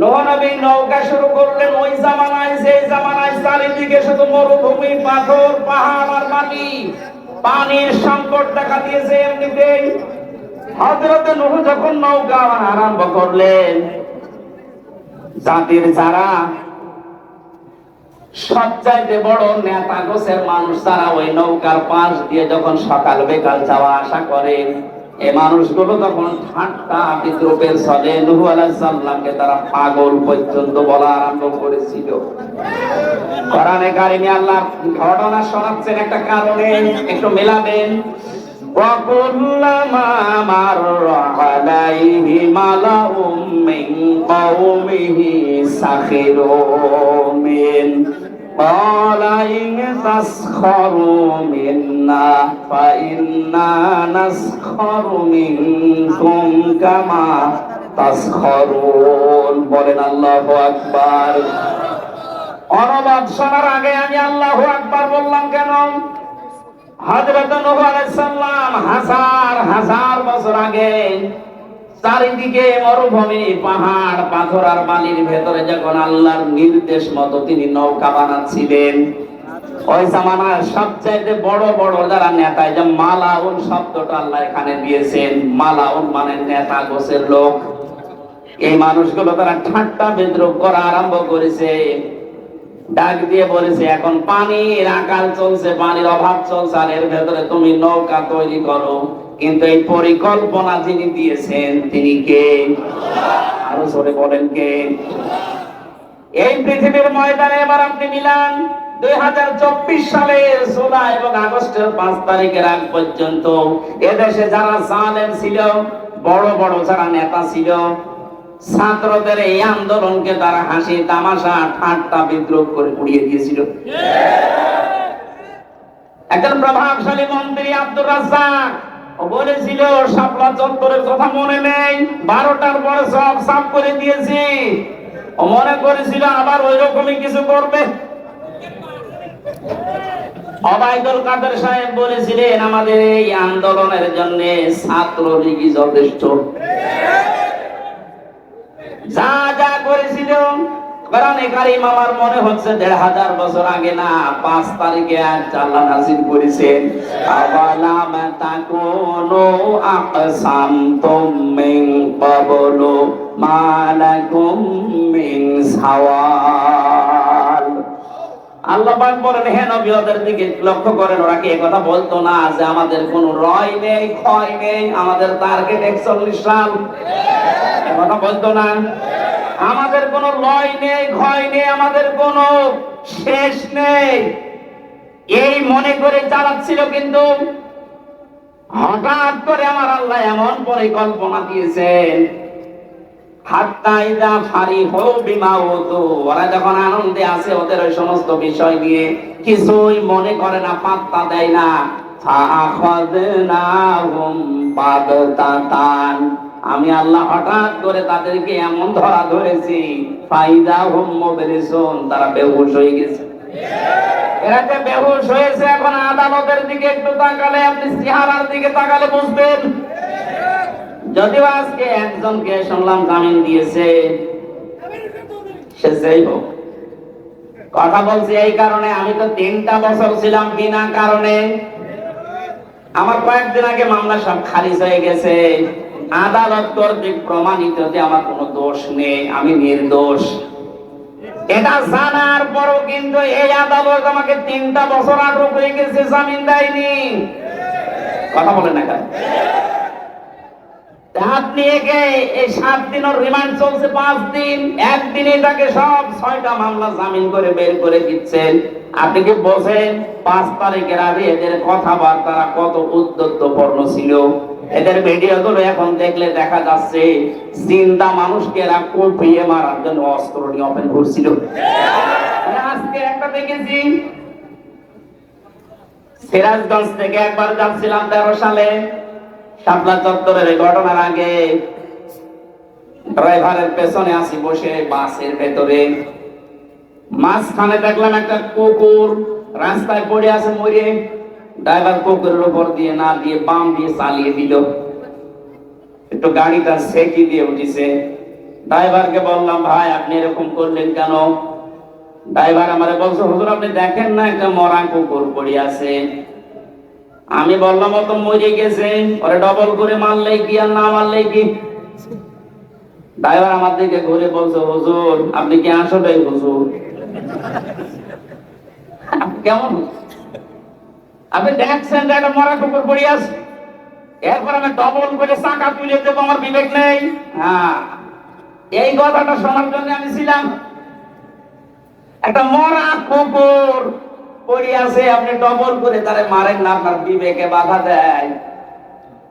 নূহ নবী নৌকা শুরু করলেন ওই জামানায়, যে জামানায় চারিদিকে শুধু মরুভূমি, পাথর, পাহাড় আর মাটি, পানির সংকট দেখা দিয়েছে। এমনিতেই হযরত নূহ যখন নৌকা আরম্ভ করলেন, জাতির যারা সবচাইতে বড় নেতা গোছের মানুষ তারা ওই নৌকার পাশ দিয়ে যখন সকাল বিকাল যাওয়া আসা করে, এই মানুষগুলো তখন ঠাট্টা বিদ্রুপের ছলে নূহ আলাইহিস সালামকে তারা পাগল পর্যন্ত বলা আরম্ভ করেছিল। কোরআনে কারিমে আল্লাহ ঘটনা শোনাচ্ছেন একটা কারণে, একটু মেলাবেন। وَكُلَّمَا مَرَّ عَلَيْهِ مَلَأٌ مِّن قَوْمِهِ سَخِرُوا مِنْهُ قَالَ إِنْ تَسْخَرُوا مِنَّا فَإِنَّا نَسْخَرُ مِنكُمْ كَمَا تَسْخَرُونَ। বলেন আল্লাহু আকবার। অনুবাদ শোনার আগে আমি আল্লাহু আকবার বললাম কেন? হযরত নূহ আলাইহিস সালাম হাজার হাজার বছর আগে চারিদিকে মরুভূমি, পাহাড়, পাথর আর বালির ভেতরে যখন আল্লাহর নির্দেশ মতো তিনি নৌকা বানাচ্ছিলেন, ওই জামানার সবচাইতে বড় বড় যারা নেতা, যে মালাউন শব্দটা আল্লাহ এখানে দিয়েছেন, মালাউন মানে নেতা গোছের লোক, এই মানুষগুলো তারা ঠাট্টা বিদ্রুপ করা আরম্ভ করেছে। ডাক দিয়ে বলেছে, এখন পানির আকাল চলছে, পানির অভাব চলছে, আর এর ভেতরে তুমি নৌকা তৈরি করো। কিন্তু এই পরিকল্পনা যিনি দিয়েছেন তিনি কে? আরো জোরে বলেন কে? এই পৃথিবীর ময়দানে এবার আপনি মিলান 2024 সালের জুলাই এবং আগস্টের 5 তারিখের আগ পর্যন্ত এদেশে যারা জালেম ছিল, বড় বড় যারা নেতা ছিল, ছাত্রদের এই আন্দোলনকে তারা হাসি তামাশা ঠাট্টা বিদ্রুপ করে উড়িয়ে দিয়েছিল। একজন প্রভাবশালী মন্ত্রী আব্দুর রাজ্জাক বলেছিল, শাপলা চত্বরের কথা মনে নেই, 12টার পরে সব সাফ করে দিয়েছি। ও মনে করেছিল আবার ওই রকমই কিছু করবে। ওবায়দুল কাদের সাহেব বলেছিলেন, আমাদের এই আন্দোলনের জন্য ছাত্রলীগই যথেষ্ট। যা যা করেছিল কোরআনে কারীম আমার মনে হচ্ছে 1500 বছর আগে না, 5 তারিখে আল্লাহ নাযিল করেছেন, আওয়ালাম তাকুনু আকসামতুম মিন ক্বাবলু মা লাকুম মিন সাওয়াল। আল্লাহ পাক বলেন, হে নবী ওদের দিকে লক্ষ্য করেন, ওরা কি একথা বলতো না যে আমাদের কোনো রয় নেই, ক্ষয় নেই, আমাদের টার্গেট 41 সাল? কথা বলতো না? আমাদের কোনো লয় নেই, ক্ষয় নেই, আমাদের কোনো শেষ নেই, এই মনে করে চালাচ্ছিল। কিন্তু হঠাৎ করে আমার আল্লাহ এমন পরিকল্পনা দিয়েছেন, হাত্তা ইযা ফারিহু বিমা উতু, ওরা যখন আনন্দে আছে ওদের ওই সমস্ত বিষয় নিয়ে কিছুই মনে করে না, পাত্তা দেয় না। ফাআখাযনাহুম বাগতাতান, আমি আল্লাহ হঠাৎ করে তাদেরকে এমন ধরা ধরেছি, ফাইদা হুম মুবলিসুন, তারা বেহুশ হয়ে গেছে। এরা যে বেহুশ হয়েছে, এখন আদালতের দিকে একটু তাকালে, আপনি চেহারার দিকে তাকালে বুঝবেন। যদিও আজকে একজনকে শুনলাম জামিন দিয়েছে, সে যেই হোক, কথা বলছি এই কারণে, আমি তো 3টা বছর ছিলাম বিনা কারণে। আমার কয়েকদিন আগে মামলা সব খারিজ হয়ে গেছে, আদালত কর্তৃক প্রমাণিত যে আমার কোনো দোষ নেই, আমি নির্দোষ। এটা জানার পরও কিন্তু এই আদালত আমাকে 3টা বছর আটক হয়ে গেছে, জামিন দেয়নি। কথা বলে না কেন? আপনি একে এই 7 দিনের রিমান্ড চলছে, 5 দিন, একদিনে তাকে সব 6টা মামলা জামিন করে বের করে দিচ্ছেন। আপনি কি বোঝেন 5 তারিখের আগে এদের কথাবার্তা কত উদ্যত্তপূর্ণ ছিল? এদের ভিডিওগুলো এখন দেখলে দেখা যাচ্ছে চিন্তা মানুষকে এরা কুপিয়ে মারার জন্য অস্ত্র নিয়ে ওপেন করছিল। আজকে একটা দেখেছি, সিরাজগঞ্জ থেকে একবার যাচ্ছিলাম 13 সালে, শাপলা চত্বরের ঘটনার আগে ড্রাইভারের পেছনে আসি বসে বাসের ভেতরে, মাঝখানে দেখলাম একটা কুকুর রাস্তায় পড়ে আছে মরে। ড্রাইভার কুকুরের উপর দিয়ে না দিয়ে বাম দিয়ে চালিয়ে দিল, একটু গাড়িটা সেকি দিয়ে উঠেছে। ড্রাইভারকে বললাম, ভাই আপনি এরকম করলেন কেন? ড্রাইভার আমারে বলছে, হুজুর আপনি দেখেন না একটা মরা কুকুর পড়ে আছে। আমি বললাম ও তো মরে গেছে, ওরে ডবল করে মারলে কি আর না মারলে কি? ড্রাইভার আমার দিকে ঘুরে বলছে, হুজুর আপনি কি আসলে হুজুর? কেমন আপনি দেখছেন যে একটা মরা কুকুর পড়ে আছে, এরপর আমি ডবল করে চাকা তুলে দেবো, আমার বিবেক নেই? হ্যাঁ, এই কথাটা শোনার জন্য আমি ছিলাম। একটা মরা কুকুর পড়ে আছে, আপনি ডবল করে তারে মারেন না, আপনার বিবেকে বাধা দেয়।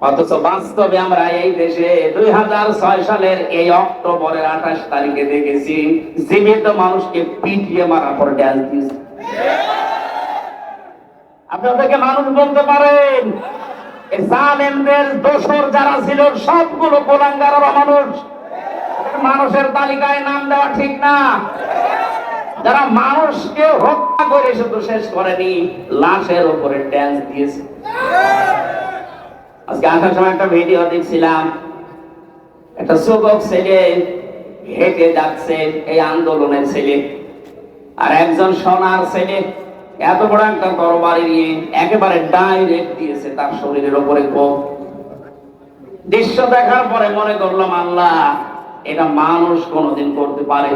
অথচ বাস্তবে আমরা এই দেশে 2006 সালের এই অক্টোবরের 28 তারিখে দেখেছি জীবিত মানুষকে পিটিয়ে মারার পর ড্যান্স দিয়েছে। আপনি ওদেরকে মানুষ বলতে পারেন? এই জালেমদের দোসর যারা ছিল সবগুলো গোলাঙ্গার মানুষ। মানুষের তালিকায় নাম দেওয়া ঠিক না। যারা মানুষকে হত্যা করে শুধু শেষ করেনি, লাশের উপরে ড্যান্স দিয়েছে। আজকে আসার সময় একটা ভিডিও দেখছিলাম, একটা যুবক ছেলে হেঁটে যাচ্ছে, এই আন্দোলনের ছেলে, আর একজন সোনার ছেলে এত বড় একটা তরবারি নিয়ে একেবারে ডাইরেক্ট দিয়েছে তার শরীরের উপরে কোপ। দৃশ্য দেখার পরে মনে করলাম, আল্লাহ, এটা মানুষ কোনোদিন করতে পারে?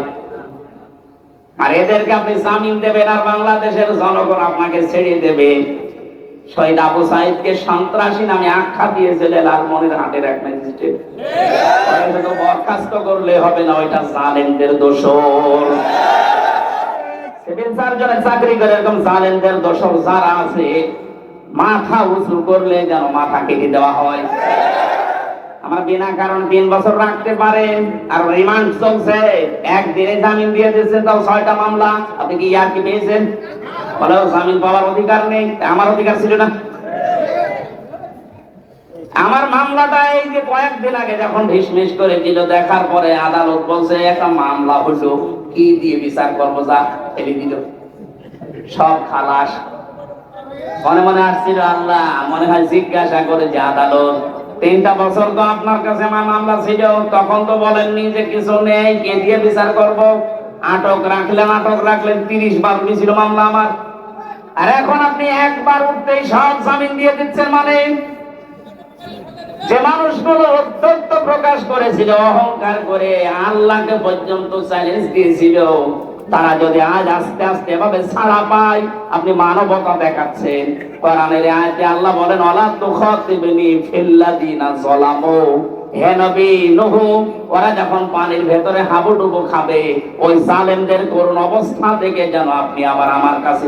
আর এদেরকে আপনি জামিন দেবেন, আর বাংলাদেশের জনগণ আপনাকে ছেড়ে দেবে? শহীদ আবু সাইদকে সন্ত্রাসী নামে আখ্যা দিয়েছিল লালমনিরহাটের এক ম্যাজিস্ট্রেট। বরখাস্ত করলে হবে না, ওইটা জালেমদের দোসর। সিভিল সার্জনের চাকরি করে এরকম জালেমদের দোসর যারা আছে, মাথা উঁচু করলে যেন মাথা কেটে দেওয়া হয়। আমার বিনা কারণ 3 বছর রাখতে পারেন, আর রিমান্ড চলছে, একদিনে জামিন দিয়ে দিয়েছে, তাও 6টা মামলা। আপনি কি আর কি পেয়েছেন? বলে জামিন পাওয়ার অধিকার নেই। আমার অধিকার ছিল না? আমার মামলাটা এই যে কয়েকদিন আগে যখন ঢিসমিস করে দিল, দেখার পরে আদালত বলছে একটা মামলা হলো, কি দিয়ে বিচার করবো, যা ফেলে দিল, সব খালাস। মনে মনে আসছিল, আল্লাহ মনে হয় জিজ্ঞাসা করে যে আদালত 3টা বছর তো আপনার কাছে আমার মামলা ছিল, তখন তো বলেননি যে কিছু নেই, কে দিয়ে বিচার করব? আটক রাখলেন 30 বার ছিল মামলা আমার, আর এখন আপনি একবার উঠতেই সব জামিন দিয়ে দিচ্ছেন। মানে যে মানুষগুলো অত্যন্ত প্রকাশ করেছিল, অহংকার করে আল্লাহকে পর্যন্ত চ্যালেঞ্জ দিয়েছিল, তারা যদি আজ আস্তে আস্তে এভাবে ছাড়া পায়, আপনি মানবতা দেখাচ্ছেন। কোরআনের আয়াতে আল্লাহ বলেন, ওয়ালা তুখাতিবনি ফিল্লাযিনা যালামু, হে নবী নূহ, ওরা যখন পানির ভেতরে হাবুডুবু খাবে, ওই জালেমদের করুণ অবস্থা থেকে যেন আপনি আবার আমার কাছে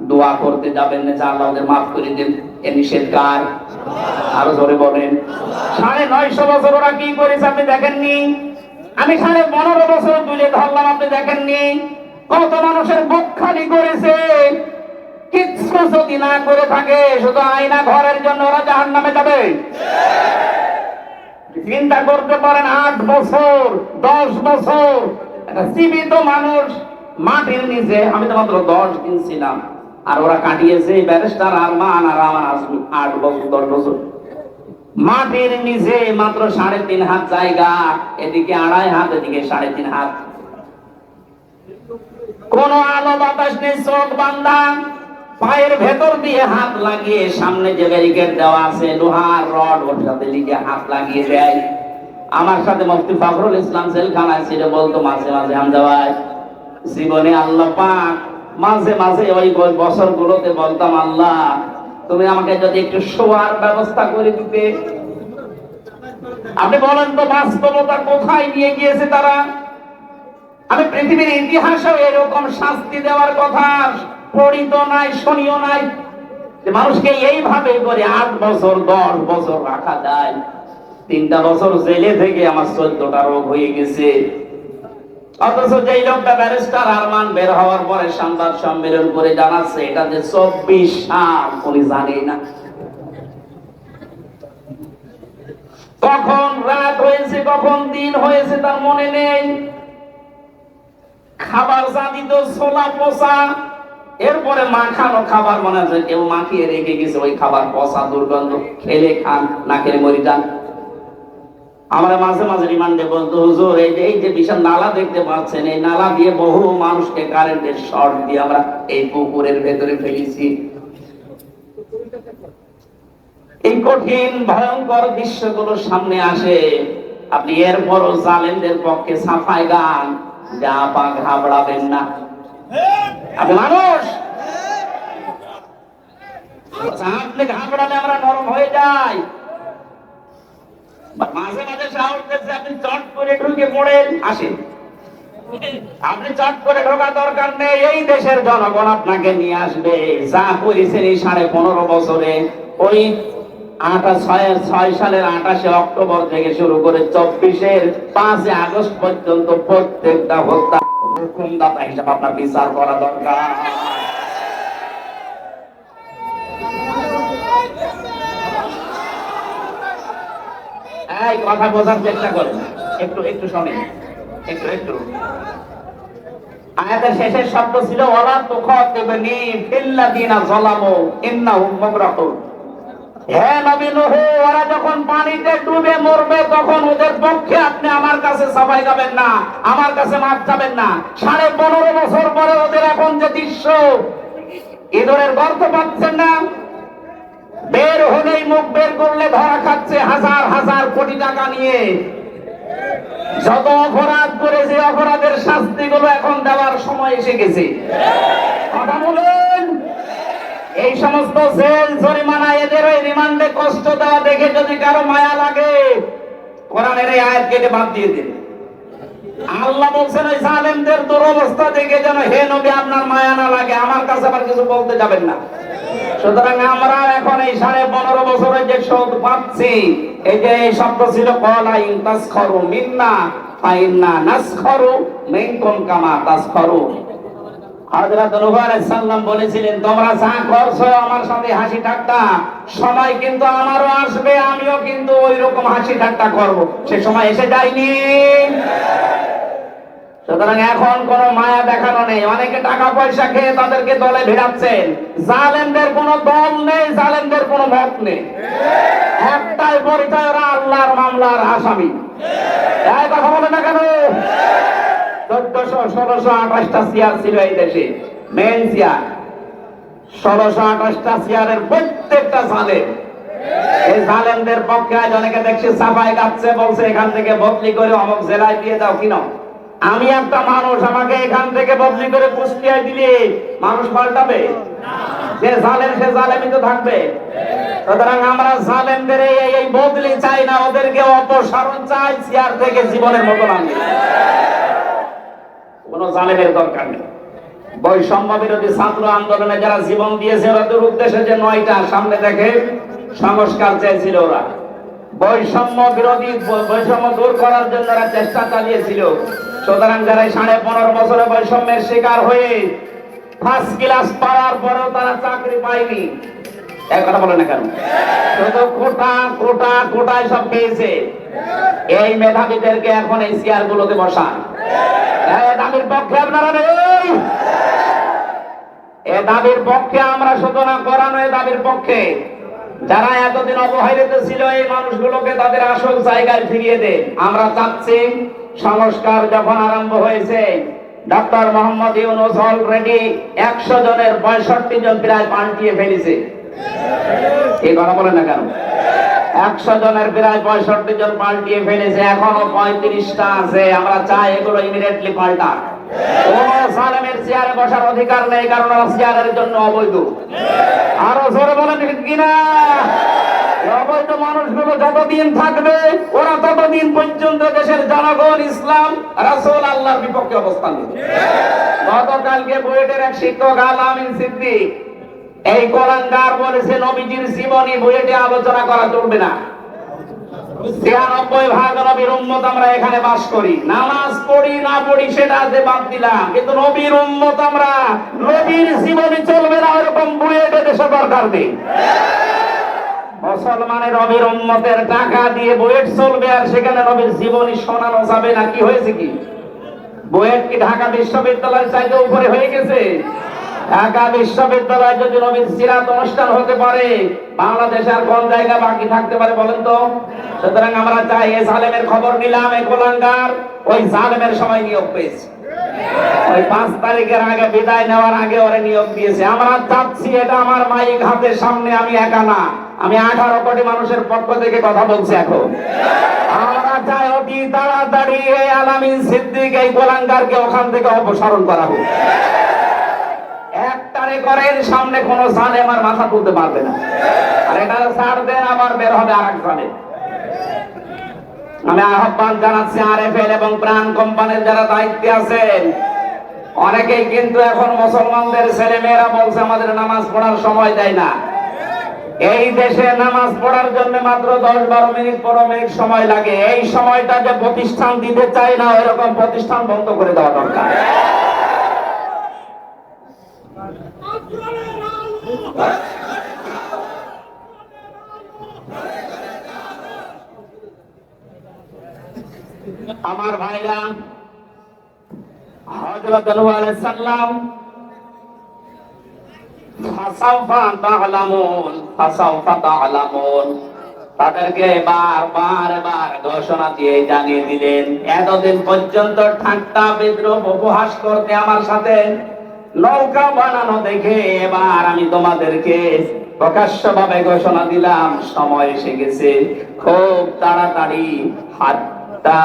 দোয়া করতে যাবেন না, আল্লাহ ওদের মাফ করে দেন। এ নিষেধ কার? আরো জোরে বলেন। 950 বছর ওরা কি করেছে আপনি দেখেননি? আমি 15.5 বছর তুলে ধরলাম, আপনি দেখেননি? কত মানুষের বুক খালি করেছে। কিচ্ছু যদি না করে থাকে, শুধু আয়না ঘরের জন্য ওরা জাহান্নামে যাবে। চিন্তা করতে পারেন, 8 বছর 10 বছর একটা জীবিত মানুষ মাটির নিচে, আমি তো মাত্র 10 দিন ছিলাম, আর ওরা কাটিয়েছে ব্যারিস্টার আরমান আর আমার আজমি 8 বছর 10 বছর মাটির নিচে, মাত্র 3.5 হাত জায়গা, এদিকে 2.5 হাত, এদিকে 3.5 হাত, কোন আলো বাতাস নেই, চোখ বান্ধা, পায়ের ভেতর দিয়ে হাত লাগিয়ে সামনে যে ব্যারিকেড দেওয়া আছে লোহার রড, ওর সাথে লিগে হাত লাগিয়ে দেয়। আমার সাথে মুফতি ফখরুল ইসলাম জেলখানায় ছিল, বলতো মাঝে মাঝে, হামজা ভাই, জীবনে আল্লাহ পাক মাঝে মাঝে ওই বছরগুলোতে বলতাম, আল্লাহ তুমি আমাকে যদি একটু শোয়ার ব্যবস্থা করে দিতে। আপনি বলেন তো বাস্তবতা কোথায় নিয়ে গিয়েছে তারা? আমি পৃথিবীর ইতিহাসেও এরকম শাস্তি দেওয়ার কথা পড়িত নাই, শুনিও নাই, যে মানুষকে এইভাবে করে 8 বছর 10 বছর রাখা যায়। 3টা বছর জেলে থেকে আমার 14টা রোগ হয়ে গেছে। অথচ যেই লোকটা ব্যারিস্টার আরমান বের হওয়ার পরে সংবাদ সম্মেলন করে জানাচ্ছে এটা যে 24 সাল, উনি জানেই না কখন রাত হয়েছে, কখন দিন হয়েছে, তার মনে নেই। খাবার যা দিত ছোলা পচা, এরপরে মাখানো খাবার মনে আছে কেউ মাখিয়ে রেখে গেছে, ওই খাবার পচা দুর্গন্ধ, খেলে খান, না খেলে মরে যান। আমরা মাঝে মাঝে রিমান্ডে বলতো, হুজুর এই যে বিশাল নালা দেখতে পাচ্ছেন, এই নালা দিয়ে বহু মানুষকে কারেন্টের শর্ট দিয়ে আমরা এই পুকুরের ভেতরে ফেলেছি। এই কঠিন ভয়ঙ্কর দৃশ্যগুলো সামনে আসে, আপনি এরপরও জালেমদের পক্ষে সাফাই গান, যা পা ঘাবড়াবেন না। আপনি মানুষ, আপনি ঘাবড়ালে আমরা নরম হয়ে যাই। মাঝে মাঝে সাহস দিচ্ছে, আপনি চট করে ঢুকে পড়েন, আসেন। আপনি চট করে ঢোকার দরকার নেই, এই দেশের জনগণ আপনাকে নিয়ে আসবে। যা করেছেন এই 15.5 বছরে, ওই 6 সালের 28 অক্টোবর থেকে শুরু করে 24-এর 5 আগস্ট পর্যন্ত প্রত্যেকটা হত্যা হুকুমদাতা হিসাবে আপনার বিচার করা দরকার। এই কথা বোঝার চেষ্টা করেন, একটু শোনেন, একটু। আয়াতের শেষের শব্দ ছিল ওয়ালা তুখাতিবনি ফিল্লাযিনা যালামু ইন্নাহুম মুগরাকুন। হে নবী নূহ, ওরা যখন পানিতে ডুবে মরবে তখন ওদের পক্ষে আপনি আমার কাছে সাফাই গাবেন না, আমার কাছে মাপ চাবেন না। 15.5 বছর পরে ওদের এখন যে দৃশ্য, ইঁদুরের গর্ত পাচ্ছেন না, বের হলেই মুখ বের করলে ধরা খাচ্ছে হাজার হাজার কোটি টাকা নিয়ে। যত অপরাধ করে যে অপরাধের শাস্তিগুলো এখন দেওয়ার সময় এসে গেছে। কথা বলেন, এই সমস্ত জেল জরিমানা, এদের ওই রিমান্ডে কষ্ট দেওয়া দেখে যদি কারো মায়া লাগে, কোরআনের এই আয়াত কেটে বাদ দিয়ে দিন। আল্লাহ বলছেন ওই জালেমদের দুরবস্থা দেখে যেন হে নবী আপনার মায়া না লাগে, আমার কাছে আবার কিছু বলতে যাবেন না। সুতরাং আমরা এখন এই 15.5 বছরের যে শোধ পাচ্ছি, এই যে এই শব্দ ছিল ক্বালা ইন তাসখারু মিন্না ফাইন্না নাসখারু মিনকুম কামা তাসখারু। হযরত নূহ আলাইহিস সালাম বলেছিলেন, তোমরা যা করছো আমার সাথে হাসি ঠাট্টা, সময় কিন্তু আমারও আসবে, আমিও কিন্তু ওই রকম হাসি ঠাট্টা করব। সে সময় এসে যায়নি। সুতরাং এখন কোন মায়া দেখানো নেই। অনেকে টাকা পয়সা খেয়ে তাদেরকে দলে ভিড়াচ্ছেন। জালেমদের কোনো দল নেই, জালেমদের কোনো মত নেই। একটাই পরিচয়, ওরা আল্লাহর মামলার আসামি। এই কথা বলে না কেন? 1400-1628টা চেয়ার ছিল এই দেশে, মেন চেয়ার। 1628টা চেয়ারের প্রত্যেকটা জালেম। এই জালেমদের পক্ষে আজ অনেকে দেখছি সাফাই গাচ্ছে, বলছে এখান থেকে বদলি করে অমুক জেলায় দিয়ে দাও। কিনা আমি একটা মানুষ, আমাকে এখান থেকে বদলি করে কুষ্টিয়ায় দিলে মানুষ পাল্টাবে? যে জালেম সে জালেমই তো থাকবে। সুতরাং আমরা জালেমদের এই বদলি চাই না, ওদেরকে অপসারণ চাই চেয়ার থেকে জীবনের মতো নামে। কোন জালেমের দরকার নেই। বৈষম্য বিরোধী ছাত্র আন্দোলনে যারা জীবন দিয়েছে, ওদের উদ্দেশ্যে যে 9টা সামনে দেখে সংস্কার চেয়েছিল, ওরা বৈষম্য বিরোধী, বৈষম্য দূর করার জন্য ওরা চেষ্টা চালিয়েছিল। সুতরাং যারা 15.5 বছরে বৈষম্যের শিকার হয়ে ফার্স্ট ক্লাস পাওয়ার পরেও তারা চাকরি পায়নি, এক কথা বলে না কেন? শুধু কোটায় সব পেয়েছে। এই মেধাবীদেরকে এখন এই চেয়ার গুলোতে বসান। দাবির পক্ষে আপনারা নেই, এ দাবির পক্ষে আমরা শুধু না, করানো এ দাবির পক্ষে। যারা এতদিন অবহেলিত ছিল, এই মানুষগুলোকে তাদের আসল জায়গায় ফিরিয়ে দে। আমরা চাচ্ছি সংস্কার যখন আরম্ভ হয়েছে, ডক্টর মোহাম্মদ ইউনূস অলরেডি 100 জনের 65 জন প্রায় পাল্টিয়ে ফেলেছে। এই কথা বলেন না কেন? 100 জনের প্রায় 65 জন পাল্টিয়ে ফেলেছে, এখনো 35টা আছে। আমরা চাই এগুলো ইমিডিয়েটলি পাল্টা। কোন জালেমের চেয়ারে বসার অধিকার নেই, কারণ ওরা চেয়ারের জন্য অবৈধ। আরো জোরে বলেন কিনা? অবৈধ মানুষগুলো যতদিন থাকবে, ওরা ততদিন পর্যন্ত দেশের জনগণ, ইসলাম, রাসূল, আল্লাহর বিপক্ষে অবস্থান নেবে। গতকালকে বুয়েটের এক শিক্ষক আল-আমিন সিদ্দিক এই কোরআনগার বলেছে নবীজির জীবনী বুয়েটে আলোচনা করা চলবে না। 93% নবীর উম্মত আমরা এখানে বাস করি, নামাজ পড়ি না পড়ি সেটা যে বাদ দিলাম, কিন্তু নবীর উম্মত আমরা, নবীর জীবনী চলবে না এরকম বুয়েটে দেশে দরকার নেই। মুসলমানের নবীর উম্মতের টাকা দিয়ে বুয়েট চলবে, আর সেখানে নবীর জীবনী শোনানো যাবে না? কি হয়েছে কি? বুয়েট কি ঢাকা বিশ্ববিদ্যালয়ের চাইতে উপরে হয়ে গেছে? ঢাকা বিশ্ববিদ্যালয়ে যদি নবীর সিরাত অনুষ্ঠান হতে পারে, বাংলাদেশে আর কোন জায়গা বাকি থাকতে পারে বলেন তো? সুতরাং আমরা চাই, এই জালেমের খবর নিলাম, এই গোলাঙ্গার ওই জালেমের সময় নিয়োগ পেয়েছে, ওই 5 তারিখের আগে বিদায় নেওয়ার আগে ওরে নিয়োগ দিয়েছে। আমরা চাচ্ছি, এটা আমার মাইক হাতের সামনে, আমি একা না, আমি 18 কোটি মানুষের পক্ষ থেকে কথা বলছি। এখন আমরা চাই অতি তাড়াতাড়ি এই আলামিন সিদ্দিক, এই গোলাঙ্গারকে ওখান থেকে অপসারণ করা হোক। একটারে করেন, সামনে কোনো জালেম আর মাথা তুলতে পারবে না। আর এটা ছাড় দেন, আবার বের হবে আরেক জালেম। আমি আহ্বান জানাচ্ছি আরএফএল এবং প্রাণ কোম্পানির যারা দায়িত্বে আছেন, অনেকেই কিন্তু এখন মুসলমানদের ছেলে মেয়েরা বলছে আমাদের নামাজ পড়ার সময় দেয় না। এই দেশে নামাজ পড়ার জন্য মাত্র 10-12 মিনিট 15 মিনিট সময় লাগে। এই সময়টা যে প্রতিষ্ঠান দিতে চায় না, এরকম প্রতিষ্ঠান বন্ধ করে দেওয়া দরকার। আমার ভাইরা, হযরত নূহ আলাইহিস সালাম তাদেরকে বারবার ঘোষণা দিয়ে জানিয়ে দিলেন, এতদিন পর্যন্ত ঠাট্টা বিদ্রুপ উপহাস করতে আমার সাথে নৌকা বানানো দেখে, এবার আমি তোমাদেরকে প্রকাশ্যভাবে ঘোষণা দিলাম, সময় এসে গেছে, খুব তাড়াতাড়ি হাত্তা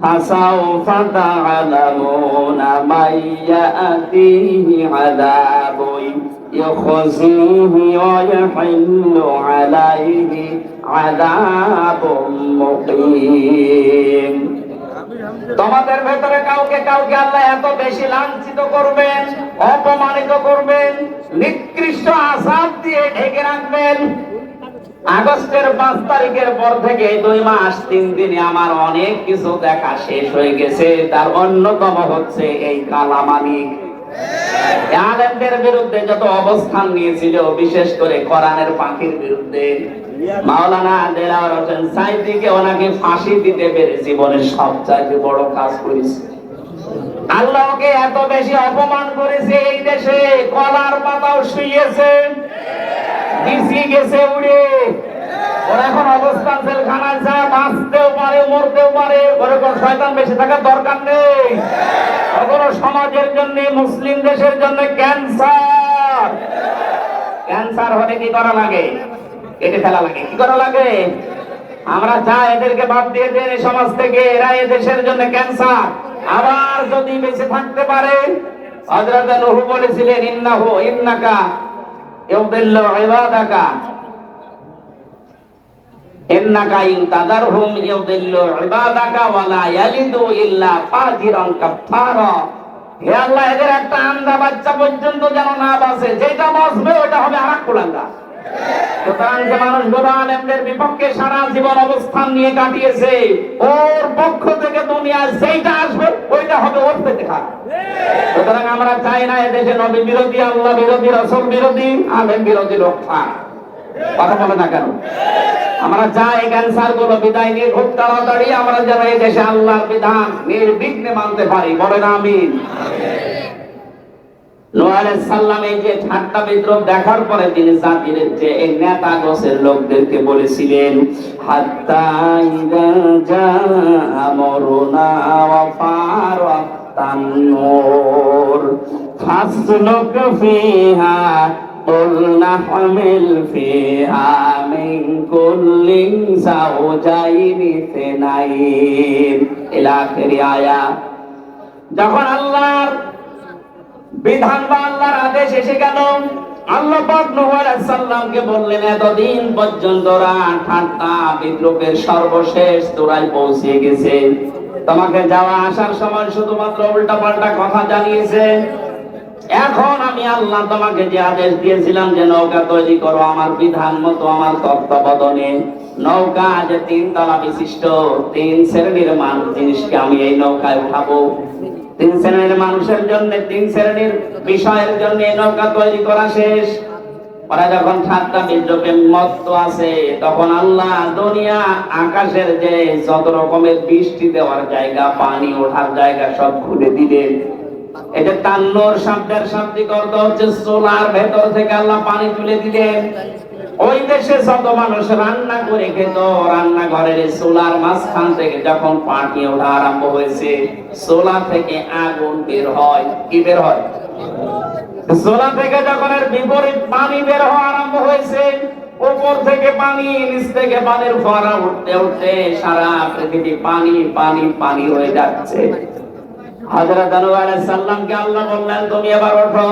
فسوف تعلمون من يأتيه عذاب يخزيه ويحل عليه عذاب مقيم। তোমাদের ভেতরে কাউকে কাউকে আল্লাহ এত বেশি লাঞ্ছিত করবেন, অপমানিত করবেন, নিকৃষ্ট আযাব দিয়ে ঢেকে রাখবেন। আগস্টের 5 তারিখের পর থেকে 2 মাস 3 দিনে আমার অনেক কিছু দেখা শেষ হয়ে গেছে। তার অন্যতম হচ্ছে এই কালামানিক আলেমদের বিরুদ্ধে যত অবস্থান নিয়েছিল, বিশেষ করে কোরআনের পাখির বিরুদ্ধে, মাওলানা দেলাওয়ার হোসেন সাইদিকে ওনাকে ফাঁসি দিতে পেরে জীবনের সবচেয়ে বড় কাজ করেছে। আল্লাহকে এত বেশি অপমান করেছে এই দেশে, কলার পাতাও শুইয়েছে, ডিসি গেছে উড়ে। ওর এখন অবস্থান জেলখানায় যায়, বাঁচতেও পারে মরতেও পারে, ওরকম শয়তান বেশি থাকার দরকার নেই। ওগুলো সমাজের জন্য, মুসলিম দেশের জন্য ক্যান্সার। ক্যান্সার হলে কি করা লাগে? কেটে ফেলা লাগে। কি করা লাগে? আমরা চাই এদেরকে বাদ দিয়ে দেন এই সমাজ থেকে, এরা এই দেশের জন্য ক্যান্সার। আবার যদি বেঁচে থাকতে পারে, হযরত নূহ বলেছিলেন, ইন্নাকা ইউদিল্লু ইবাদাকা ইন্নাকা ইন তাযারহুম ইউদিল্লু ইবাদাকা ওয়া লা ইয়ালিদু ইল্লা ফাজিরান কাফারা। হে আল্লাহ, এদের একটা আন্দা বাচ্চা পর্যন্ত যেন না বাঁচে, যেটা বাঁচবে ওটা হবে আরেক কুলাঙ্গা। সুতরাং যে মানুষগুলো আলেমদের বিপক্ষে সারা জীবন অবস্থান নিয়ে কাটিয়েছে, ওর পক্ষ থেকে দুনিয়ার যেটা আসবে ওইটা হবে ওর পেটে খারাপ। সুতরাং আমরা চাই না এদেশে নবী বিরোধী, আল্লাহ বিরোধী, রাসূল বিরোধী, আলেম বিরোধী লোক থাক। কথা বলে না কেন? আমরা চাই ক্যান্সার গুলো বিদায় নিয়ে খুব তাড়াতাড়ি আমরা যেন এই দেশে আল্লাহর বিধান নির্বিঘ্নে মানতে পারি। বলেন আমিন। নূহ আলাইহিস সালাম এই যে ঠাট্টা বিদ্রুপ দেখার পরে তিনি জাতির যে এই নেতা গোছের লোকদেরকে বলেছিলেন, হাত্তা ইযা জাআ আমরুনা ওয়া ফারাতান নূর ফাসলুক ফিহা কুল নাহমিল ফিহা মিন কুল্লিন যাওজাইনি ইসনাইন ইলা আখিরি আয়াত। যখন আল্লাহর বিধান বা আল্লাহর আদেশ এসে গেল, আল্লাহ পাক নূহ আলাইহিস সালামকে বললেন, এতদিন পর্যন্ত ঠাট্টা বিদ্রুপের সর্বশেষ চূড়ায় পৌঁছে গেছে। তোমাকে যাওয়া আসার সময় শুধুমাত্র উল্টাপাল্টা কথা জানিয়েছে। এখন আমি আল্লাহ তোমাকে যে আদেশ দিয়েছিলাম যে নৌকা তৈরি করো আমার বিধান মতো, আমার তত্ত্বাবধানে, নৌকা যে 3 তলা বিশিষ্ট, 3 শ্রেণীর মানুষ জিনিসকে আমি এই নৌকায় উঠাবো। 3 শ্রেণীর মানুষের জন্য, 3 শ্রেণীর বিষয়ের জন্য এই নৌকা তৈরি করা শেষ। ওরা যখন ঠাট্টা বিদ্রুপে মত্ত আছে, তখন আল্লাহ দুনিয়া আকাশের যে যত রকমের বৃষ্টি দেওয়ার জায়গা, পানি ওঠার জায়গা সব খুলে দিলেন। এটা তান্নুর শব্দের শাব্দিক অর্থ হচ্ছে চুলার ভেতর থেকে আল্লাহ পানি তুলে দিলেন। ওই দেশে যত মানুষ রান্না করে খেত, রান্নাঘরের চুলার মাঝখান থেকে যখন পানি ওঠা আরম্ভ হয়েছে, চুলা থেকে আগুন বের হয়। কি বের হয়? চুলা থেকে যখন এর বিপরীত পানি বের হওয়া আরম্ভ হয়েছে, উপর থেকে পানি, নিচ থেকে পানির ফোয়ারা উঠতে উঠতে সারা পৃথিবী পানি পানি পানি হয়ে যাচ্ছে। হযরত নূহ আলাইহিস সালামকে আল্লাহ বললেন, তুমি এবার ওঠো,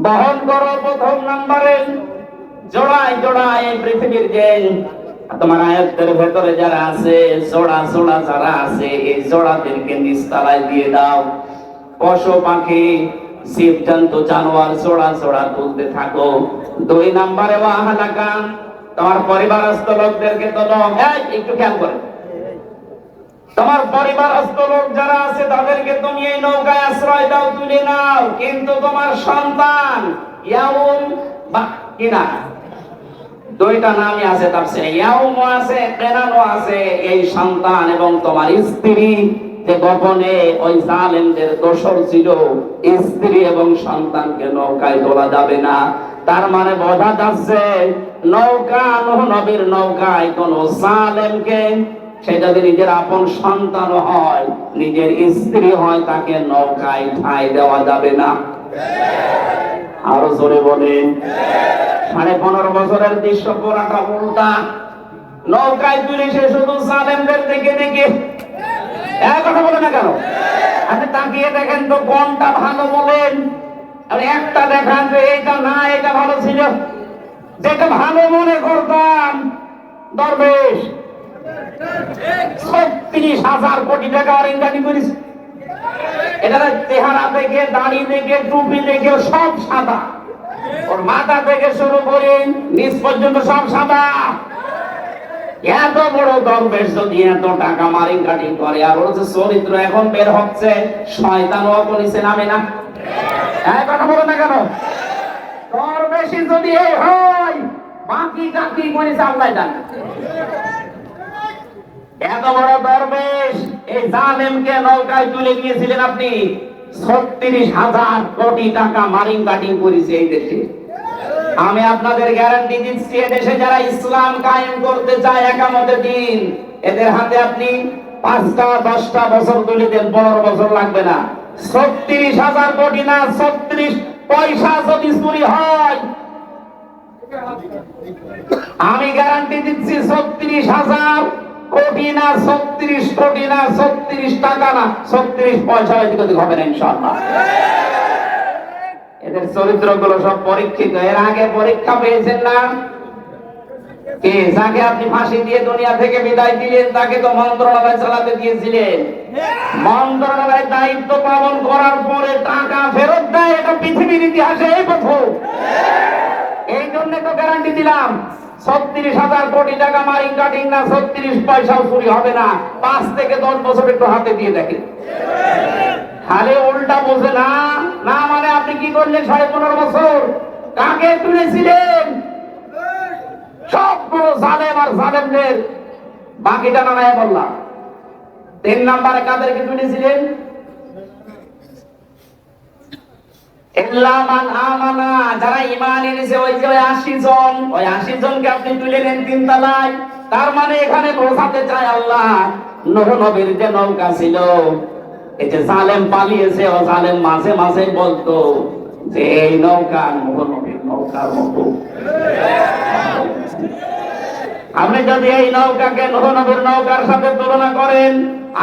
বহন করো প্রথম নম্বরে জোড়ায় জোড়ায় এই পৃথিবীর যে তোমার আয়াতের ভেতরে যারা আছে, জোড়া জোড়া যারা আছে, এই জোড়াদেরকে নিচতলায় দিয়ে দাও। পশু পাখি জীবজন্তু জানোয়ার জোড়া জোড়া তুলতে থাকো। দুই নম্বরে ওয়াহালাকা, তোমার পরিবারস্থ লোকদেরকে তোলো। একটু খেয়াল করে, তোমার পরিবারস্থ লোক যারা আছে তাদেরকে তুমি এই নৌকায় আশ্রয় দাও, তুলে নাও। কিন্তু তোমার সন্তান ইয়াউম বা কিনা দুইটা নামই আছে তাফসীরে, ইয়াউম আছে, কেনানো আছে। এই সন্তান এবং তোমার স্ত্রী যে গোপনে ওই জালেমদের দোসর ছিল, স্ত্রী এবং সন্তানকে নৌকায় তোলা যাবে না। তার মানে বোঝা যাচ্ছে নৌকা, নূহ নবীর নৌকায় কোন জালেমকে, সে যদি নিজের আপন সন্তান হয়, নিজের স্ত্রী হয়, তাকে নৌকায় ঠাঁই দেওয়া যাবে না। আরো জোরে বলেন। 15.5 বছরের দৃশ্য পুরাটা উল্টা। নৌকায় তুলে সে শুধু জালেমদের দেখে দেখে, এক কথা বলে না কেন? আপনি তাকিয়ে দেখেন তো কোনটা ভালো বলেন, আর একটা দেখান যে এটা না, এটা ভালো ছিল। যেটা ভালো মনে করতাম, দরবেশ 36,000 কোটি টাকা ইনকাম করেছে। এটা চেহারা দেখে, দাড়ি দেখে, টুপি দেখে সব সাদা, ওর মাথা থেকে শুরু করে নিচ পর্যন্ত সব সাদা। এত বড় দরবেশ যদি এত টাকা মারিং কাটিং করে, আর ওর যে চরিত্র এখন বের হচ্ছে, শয়তান অপরিছে নামে না। এই কথা বলো না কেন? দরবেশি যদি এই হয়, বাকিটা কি করেছে আল্লাহ জানে। এত বড় দরবেশ এই জালেমকে নৌকায় তুলে নিয়েছিলেন আপনি। 36,000 কোটি টাকা মারিং কাটিং করেছে এই দেশে। আমি আপনাদের গ্যারান্টি দিচ্ছি, এদেশে যারা ইসলাম কায়েম করতে চায়, একামতের দিন, এদের হাতে আপনি 5টা 10টা বছর তুলে দেন, 15 বছর লাগবে না। 36,000 কোটি না, 36 পয়সা যদি চুরি হয়, আমি গ্যারান্টি দিচ্ছি 36,000 কোটি না, 36 কোটি না, 36 টাকা না, 36 পয়সা এদিক হবে না ইনশাআল্লাহ। এদের চরিত্রগুলো সব পরীক্ষিত। এর আগে পরীক্ষা পেয়েছেন না? কে যাকে আপনি ফাঁসি দিয়ে দুনিয়া থেকে বিদায় দিলেন, তাকে তো মন্ত্রণালয় চালাতে দিয়েছিলেন। মন্ত্রণালয় দায়িত্ব পালন করার পরে টাকা ফেরত দেয়, এটা পৃথিবীর ইতিহাসে এই প্রথম। এই জন্য তো গ্যারান্টি দিলাম 36,000 কোটি টাকা মারিং কাটিং না, 36 পয়সাও চুরি হবে না। 5 থেকে 10 বছর একটু হাতে দিয়ে দেখেন। খালি উল্টা বলছে না না, মানে আপনি কি করলেন 15.5 বছর? কাকে তুলেছিলেন? সবগুলো জালেম আর জালেমদের বাকিটা নানায় বললাম। 3 নম্বরে কাদেরকে তুলেছিলেন? ইল্লামান আমানা, যারা ঈমান এনেছে, ওই যে 80 জন, ওই 80 জনকে আপনি তুলে নেন 3 তলায়। তার মানে এখানে বোঝাতে চায় আল্লাহ, নূহ নবীর যে নৌকা ছিল, এই যে জালেম পালিয়েছে, ও জালেম মাঝে মাঝে বলতো যে এই নৌকা নূহ নবীর নৌকার মতো। আপনি যদি এই নৌকাকে নূহ নবীর নৌকার সাথে তুলনা করেন,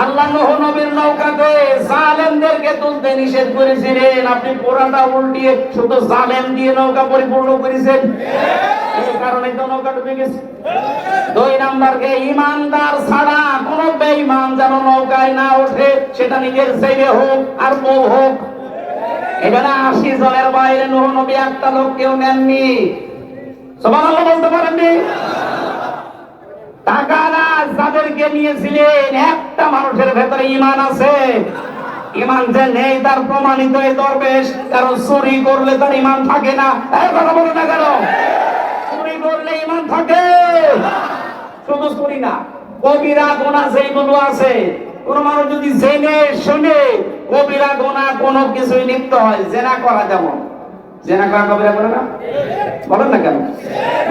আল্লাহ নূহ নবীর নৌকাতে জালেমদেরকে তুলতে নিষেধ করেছিলেন, আপনি পুরাটা উল্টিয়ে শুধু জালেম দিয়ে নৌকা পরিপূর্ণ করেছেন। এই কারণে তো নৌকা ডুবে গেছে। 2 নম্বরকে ঈমানদার ছাড়া কোন বেঈমান যেন নৌকায় না ওঠে, সেটা নিজের ছেলে হোক আর বউ হোক। এখানে 80 জনের বাইরে নূহ নবী একটা লোক কেউ নেননি। সুবহানাল্লাহ বলতে পারেননি? টাকা না, যাদেরকে নিয়েছিলেন একটা মানুষের ভেতরে ঈমান আছে। ঈমান যে নেই তার প্রমাণিত এই দরবেশ। কারণ চুরি করলে তার ঈমান থাকে না। এই কথা বলো না কেন? চুরি করলে ঈমান থাকে। শুধু চুরি না, কবিরা গুনাহ যেগুলো আছে, কোন মানুষ যদি জেনে শুনে কবিরা গুনাহ কোনো কিছুই লিপ্ত হয়, জেনা করা যেমন, জেনা করা কবিরা গুনাহ না? বলেন না কেন?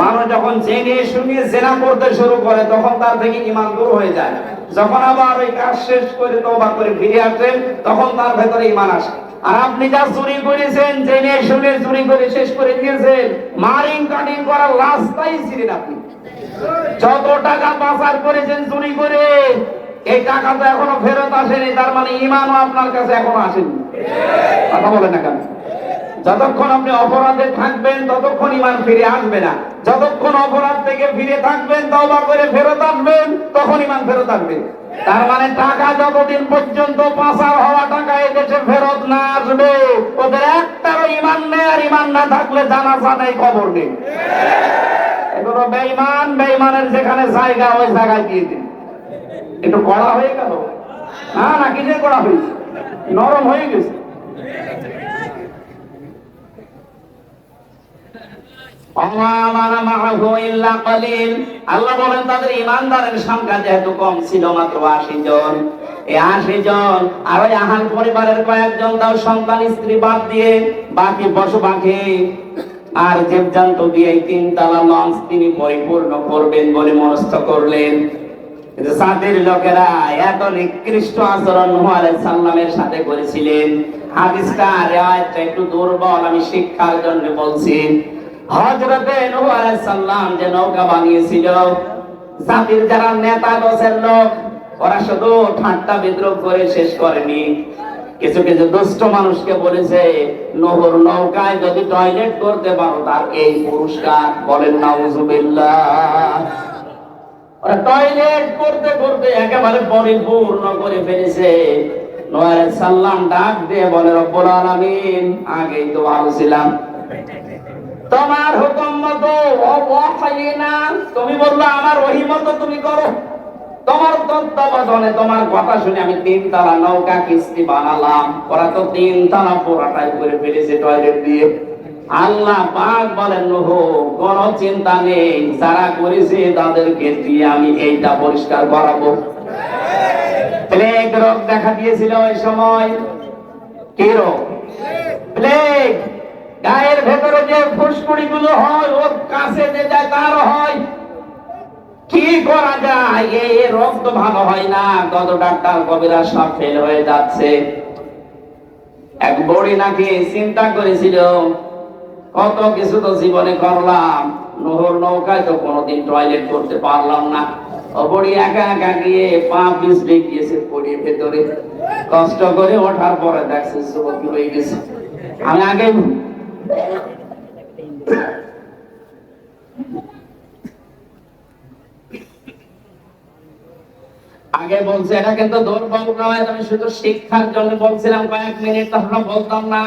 মানুষ যখন জেনে শুনে জেনা করতে শুরু করে তখন তার থেকে ঈমান দূর হয়ে যায়। যখন আবার ওই কাজ শেষ করে তওবা করে ফিরে আসেন তখন তার ভেতরে ঈমান আসে। আর আপনি যা চুরি করেছেন, জেনে শুনে চুরি করে শেষ করে দিয়েছেন, মারিং কাটিং করার রাস্তাই ছিলেন আপনি। যত টাকা পাচার করেছেন চুরি করে, এই টাকা তো এখনো ফেরত আসেনি, তার মানে ঈমানও আপনার কাছে এখনো আসেনি। কথা বলেন না কেন? যতক্ষণ আপনি অপরাধে থাকবেন ততক্ষণ ঈমান ফিরে আসবে না। যতক্ষণ অপরাধ থেকে ফিরে থাকবেন, তওবা করে ফেরত আসবেন, তখন ঈমান ফেরত আসবে। তার মানে টাকা যতদিন পর্যন্ত পাচার হওয়া টাকা এই দেশে ফেরত না আসবে, ওদের একটারও ঈমান নেই। আর ঈমান না থাকলে জানাজা নেই, খবর নেই। এগুলো বেঈমান, বেঈমানের যেখানে জায়গা ওই জায়গায় দিয়ে দিন। একটু কড়া হয়ে গেল না? নাকি যে কড়া হয়েছে, নরম হয়ে গেছে। আল্লাহ বলেন তাদের ঈমানদারের সংখ্যা যেহেতু কম ছিল, মাত্র 80 জন। এই 80 জন আর ওই আহাল পরিবারের কয়েকজন তাও সন্তান স্ত্রী বাদ দিয়ে বাকি পশু পাখি আর জীবজন্তু দিয়ে 3 তলা লঞ্চ তিনি পরিপূর্ণ করবেন বলে মনস্থ করলেন। কিন্তু সাথের লোকেরা এত নিকৃষ্ট আচরণ নূহ আলাইহিস সালামের সাথে করেছিলেন। হাদিসটা রিওয়ায়াতটা একটু দুর্বল, আমি শিক্ষার জন্য বলছি। হযরতে নূহ আলাইহিস সালাম যে নৌকা বানিয়েছিল, জাতির যারা নেতা দশের লোক, ওরা শুধু ঠাট্টা বিদ্রুপ করে শেষ করেনি। কিছু কিছু দুষ্ট মানুষকে বলেছে, নূহর নৌকায় যদি টয়লেট করতে পারো তার এই পুরস্কার। বলেন নাউজুবিল্লাহ। ওরা টয়লেট করতে করতে একেবারে পরিপূর্ণ করে ফেলেছে। নূহ আলাইহিস সালাম ডাক দিয়ে বলে, রব্বুল আলামিন, আগেই তো ভালো ছিলাম, তোমার হুকুম মতো ওয়াফাইনা, তুমি বললো আমার ওহী মতো তুমি করো। তোমার তত্ত্বাবধানে, তোমার কথা শুনে আমি 3 তলা নৌকা কিস্তি বানালাম। ওরা তো 3 তলা পুরাটাই করে ফেলেছে টয়লেট দিয়ে। আল্লাহ পাক বলেন, নূহ কোনো চিন্তা নেই, যারা করেছে তাদেরকে দিয়ে আমি এইটা পরিষ্কার করাবো। প্লেগ রোগ দেখা দিয়েছিল ওই সময়। কি রোগ? প্লেগ। গায়ের ভেতরে যে ফুসকুড়ি গুলো হয়, ওর কাছে যে যায় তার হয়। কি করা যায়? এই রোগ তো ভালো হয় না, কত ডাক্তার কবিরা সব ফেল হয়ে যাচ্ছে। এক বুড়ি নাকি চিন্তা করেছিল, কত কিছু তো জীবনে করলাম, নূহর নৌকায় তো কোনোদিন টয়লেট করতে পারলাম না। ও বুড়ি একা একা গিয়ে পা পিছলে গিয়েছে পড়িয়ে ভেতরে। কষ্ট করে ওঠার পরে দেখছে যুবতী হয়ে গেছে। আমি আগে বলছে, এটা কিন্তু দুর্বল নয়, আমি শুধু শিক্ষার জন্য বলছিলাম, কয়েক মিনিট তখন বলতাম না।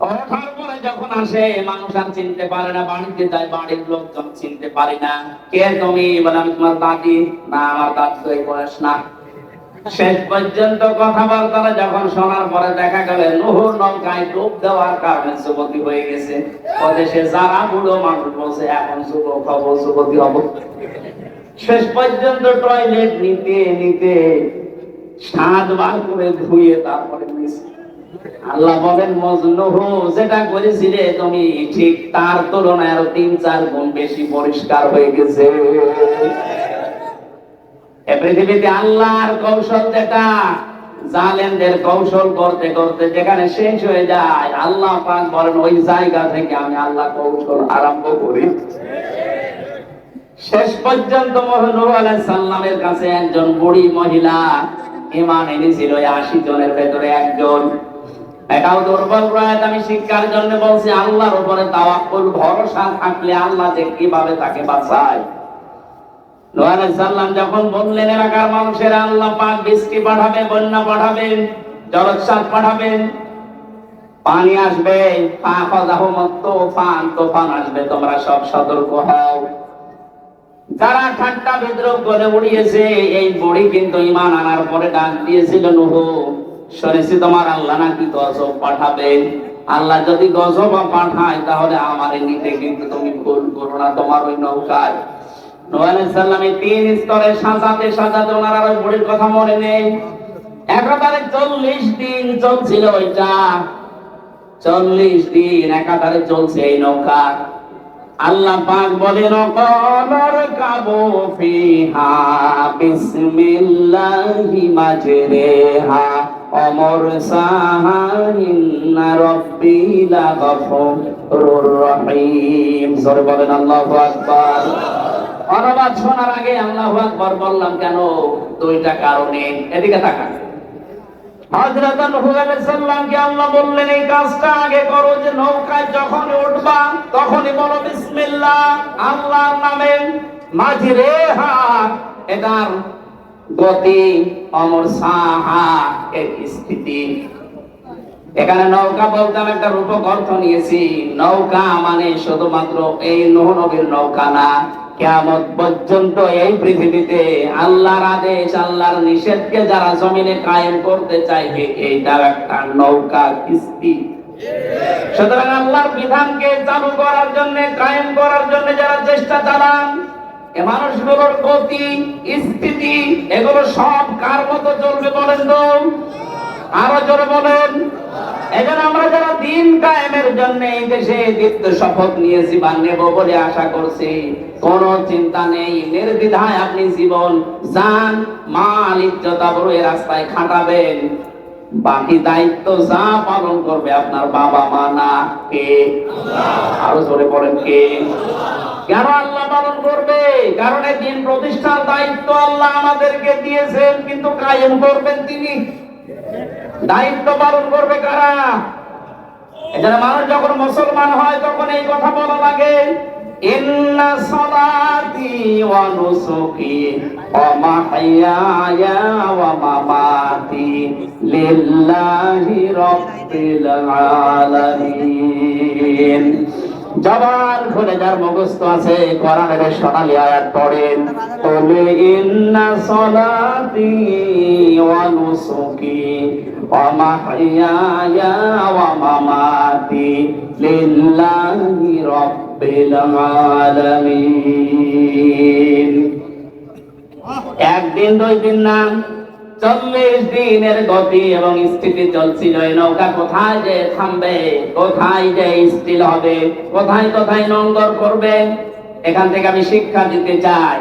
ওঠার পরে যখন আসে, মানুষ আর চিনতে পারে না, বাড়িতে যায় বাড়ির লোকজন চিনতে পারে না। কে তুমি? বলে আমি তোমার দাদি। না, আমার দাদি তো এই বয়স না। শেষ পর্যন্ত কথাবার্তা যখন শোনার পরে দেখা গেল নূহর নৌকায় ডুব দেওয়ার কারণে যুবতী হয়ে গেছে। ওদেশে যারা বুড়ো মানুষ বলছে এখন যুবক হবো, যুবতী হবো। শেষ পর্যন্ত টয়লেট নিতে নিতে 7 বার করে ধুয়ে তারপরে নিয়েছে। আল্লাহ বলেন, নূহ যেটা করেছিলে তুমি, ঠিক তার তুলনায় আরো 3-4 গুণ বেশি পরিষ্কার হয়ে গেছে। এই পৃথিবীতে আল্লাহর কৌশল যেটা, জালেমদের কৌশল করতে করতে যেখানে শেষ হয়ে যায়, আল্লাহ পাক বলেন ওই জায়গা থেকে আমি আল্লাহ কৌশল আরম্ভ করি। শেষ পর্যন্ত নূহ আলাইহিস সালামের কাছে একজন বুড়ি মহিলা ঈমান এনেছিল, 80 জনের ভেতরে একজন। এটাও দুর্বল রায়, আমি শিক্ষার জন্য বলছি। আল্লাহর উপরে তাওয়াক্কুল, ভরসা থাকলে আল্লাহ যে কিভাবে তাকে বাঁচায়। নূহ আলাইহিস সালাম যখন বললেন এলাকার মানুষেরা আল্লাহ পাক বৃষ্টি পাঠাবে, বন্যা পাঠাবেন, জলোচ্ছ্বাস পাঠাবেন, পানি আসবে, তুফান আসবে, তোমরা সব সতর্ক হও। যারা ঠাট্টা বিদ্রুপ করে উড়িয়েছে, এই বুড়ি কিন্তু ঈমান আনার পরে ডাক দিয়েছিল, নূহ শুনেছি তোমার আল্লাহ নাকি গজব পাঠাবেন। আল্লাহ যদি গজব পাঠায় তাহলে আমারে নিতে কিন্তু তুমি ভুল করো না তোমার ওই নৌকায়। নূহ আলাইহিস সালাম 3 স্তরে সাজাতে সাজাতে ওনার আর ওই বুড়ির কথা মনে নেই। একাধারে 40 দিন চলছিল ওইটা, 40 দিন একাধারে চলছে এই নৌকা। আল্লাহ পাক বলেন কলর কাবু ফিহা বিসমিল্লাহি মাজরিহা অমর সাহা ইন্না রাব্বি লাগফুরুর রহিম। জোরে বলেন আল্লাহু আকবার। অনুবাদ শোনার আগে আল্লাহু আকবার বললাম কেন? দুইটা কারণে। এদিকে তাকান। হযরত নূহ আলাইহিস সালামকে আল্লাহ বললেন এই কাজটা আগে করো, যে নৌকায় যখন উঠবা তখনই বলো বিসমিল্লাহ, আল্লাহর নামে। মাজরিহা এটার গতি, অমর সাহা এর স্থিতি। এখানে নৌকা বলতে আমি একটা রূপক অর্থ নিয়েছি। নৌকা মানে শুধুমাত্র এই নূহ নবীর নৌকা না, কিয়ামত পর্যন্ত এই পৃথিবীতে আল্লাহর আদেশ আল্লাহর নিষেধকে যারা জমিনে কায়েম করতে চাইবে এইটা একটা নৌকা কিস্তি। সুতরাং আল্লাহর বিধানকে চালু করার জন্য, কায়েম করার জন্য যারা চেষ্টা চালান, এ মানুষগুলোর গতি, স্থিতি এগুলো সব কার মতো চলবে বলেন তো? আরো জোরে বলেন। এজন্য আমরা যারা দিন কায়েমের জন্য এই দেশে দীপ্ত শপথ নিয়েছি বা নেব বলে আশা করছি, কোন চিন্তা নেই, নির্দ্বিধায় আপনি জীবন, জান, মাল, ইজ্জত আবরু এই রাস্তায় খাটাবেন। বাকি দায়িত্ব যা পালন করবে আপনার বাবা মা না, কে? আরো জোরে বলেন কে? কেন আল্লাহ পালন করবে? কারণ এই দিন প্রতিষ্ঠার দায়িত্ব আল্লাহ আমাদেরকে দিয়েছেন, কিন্তু কায়েম করবেন তিনি। দায়িত্ব পালন করবে কারা? এজন্য মানুষ যখন মুসলমান হয় তখন এই কথা বলা লাগে, ইন্না সালাতি ওয়া নুসুকি ওয়া মাহইয়ায়া ওয়া মামাতি লিল্লাহি রাব্বিল আলামিন। জবান খুলে যার মুখস্থ আছে কোরআনের সোনালী আয়াত পড়েন, কুল ইন্না সালাতি ওয়া নুসুকি ওয়া মাহইয়ায়া ওয়া মামাতি লিল্লাহি রাব্বিল আলামিন। একদিন দুই দিন না, 40 দিনের গতি এবং স্থিতি চলছিল। এই নৌকা কোথায় যে থামবে, কোথায় যে স্থির হবে, কোথায় কোথায় নোঙ্গর করবে, এখান থেকে আমি শিক্ষা দিতে চাই।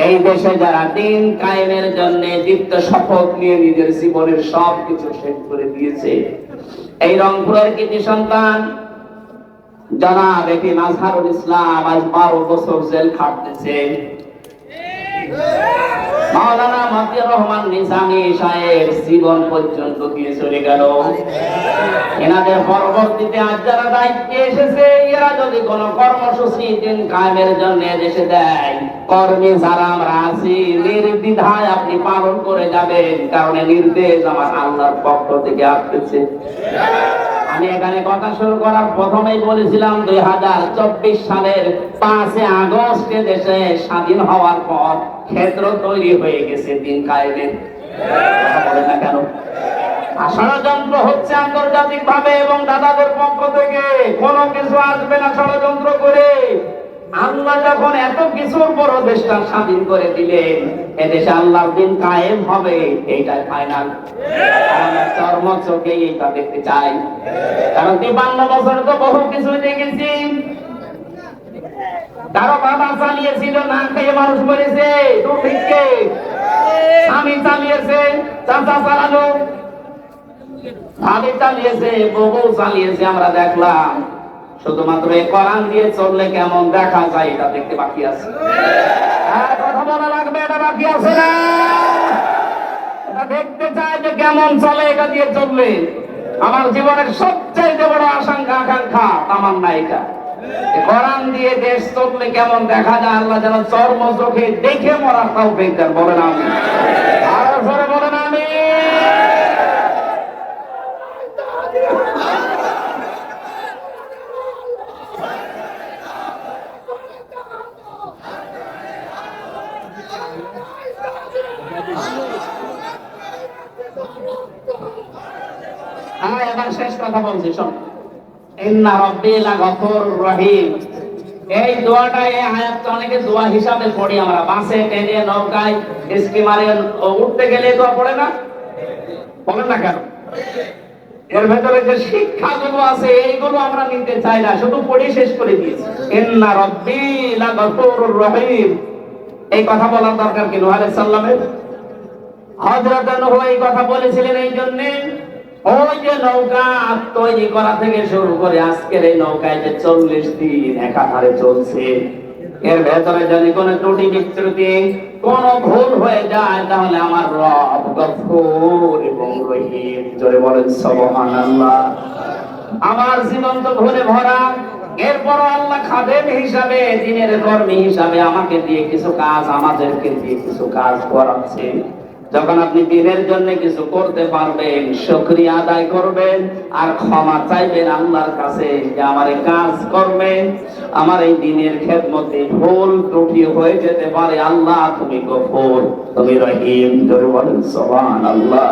এই দেশে যারা দিন কায়েমের জন্য দীপ্ত শপথ নিয়ে নিজের জীবনের সব কিছু শেষ করে দিয়েছে, এই রংপুরের কৃতি সন্তান জনাব এটি মাজহারুল ইসলাম আজ 12 বছর জেল খাটতেছে। মাওলানা মতিউর রহমান নিজামী সাহেব জীবন পর্যন্ত দিয়ে চলে গেল। এনাদের পরবর্তীতে আজ যারা দায়িত্বে এসেছে, এরা যদি কোন কর্মসূচি দিন কায়েমের জন্য দেশে দেয়, কর্মী যারা আমরা আছি নির্দ্বিধায় আপনি পালন করে যাবেন, কারণ নির্দেশ আমার আল্লাহর পক্ষ থেকে আসতেছে। আমি এখানে কথা শুরু করার প্রথমেই বলেছিলাম 2024 সালের 5 আগস্টে দেশে স্বাধীন হওয়ার পর ক্ষেত্র তৈরি হয়ে গেছে দিন কায়েমের। কথা বলেন না কেন? ষড়যন্ত্র হচ্ছে আন্তর্জাতিক ভাবে এবং দাদাদের পক্ষ থেকে। কোনো কিছু আসবে না ষড়যন্ত্র করে। আল্লাহ যখন এত কিছুর পর দেশটা স্বাধীন করে দিলেন, এদেশে আল্লাহর দিন কায়েম হবে, এইটাই ফাইনাল। আমরা চর্ম চোখে এটা দেখতে চাই, কারণ 52 বছর তো বহু কিছু দেখেছি। কারো বাবা চালিয়েছিল, না খেয়ে মানুষ মরেছে দুর্ভিক্ষে, স্বামী চালিয়েছে, চাচা চালালো, ভাবি চালিয়েছে, বউ চালিয়েছে, আমরা দেখলাম। শুধুমাত্র এই কোরআন দিয়ে চললে কেমন দেখা যায় এটা দেখতে বাকি আছে। আর কথা বলা লাগবে, এটা বাকি আছে না? এটা দেখতে চাই যে কেমন চলে, এটা দিয়ে চললে। আমার জীবনের সবচেয়ে বড় আশঙ্কা, আকাঙ্ক্ষা, তামান্না এটা, কোরআন দিয়ে দেশ চললে কেমন দেখা যায় আল্লাহ যেন চর্ম চোখে দেখে মরার তৌফিক দেন। বলেন আমিন। আরো জোরে বলেন আমিন। এবার শেষ কথা বলছি, শোন। ইন্না রাব্বি লাগফুরুর রহিম। এই দোয়াটা, এই আয়াতটা অনেকে দোয়া হিসাবে পড়ি আমরা, বাসে, ট্রেনে, নৌকায়, স্টিমারে উঠতে গেলে দোয়া পড়ে না? বলেন না কেন? এর ভেতরে যে শিক্ষাগুলো আছে এইগুলো আমরা নিতে চাই না, শুধু পড়ে শেষ করে দিয়েছি। ইন্না রাব্বি লাগফুরুর রহিম, এই কথা বলার দরকার কি নূহ আলাইহিস সালামের? হযরত নূহ এই কথা বলেছিলেন এই জন্য, ওই যে নৌকা তৈরি করা থেকে শুরু করে আজকের এই নৌকায় যে 40 দিন একাধারে চলছে, এর ভেতরে যদি কোনো ত্রুটি বিচ্যুতি কোন ভুল হয়ে যায় তাহলে আমার রব গফুর এবং রহিম, জোরে বলেন সুবহানাল্লাহ। আমার জীবন তো ভুলে ভরা, এরপর আল্লাহ খাদেম হিসাবে, দিনের কর্মী হিসাবে আমাকে দিয়ে কিছু কাজ, আমাদেরকে দিয়ে কিছু কাজ করাচ্ছে। যখন আপনি দিনের জন্য কিছু করতে পারবেন, শুকরিয়া আদায় করবেন আর ক্ষমা চাইবেন আল্লাহর কাছে যে আমার এই কাজ করবেন, আমার এই দিনের খেদমতে ভুল ত্রুটি হয়ে যেতে পারে, আল্লাহ তুমি গফুর, তুমি রহিম, জোরে বলেন সুবহানাল্লাহ।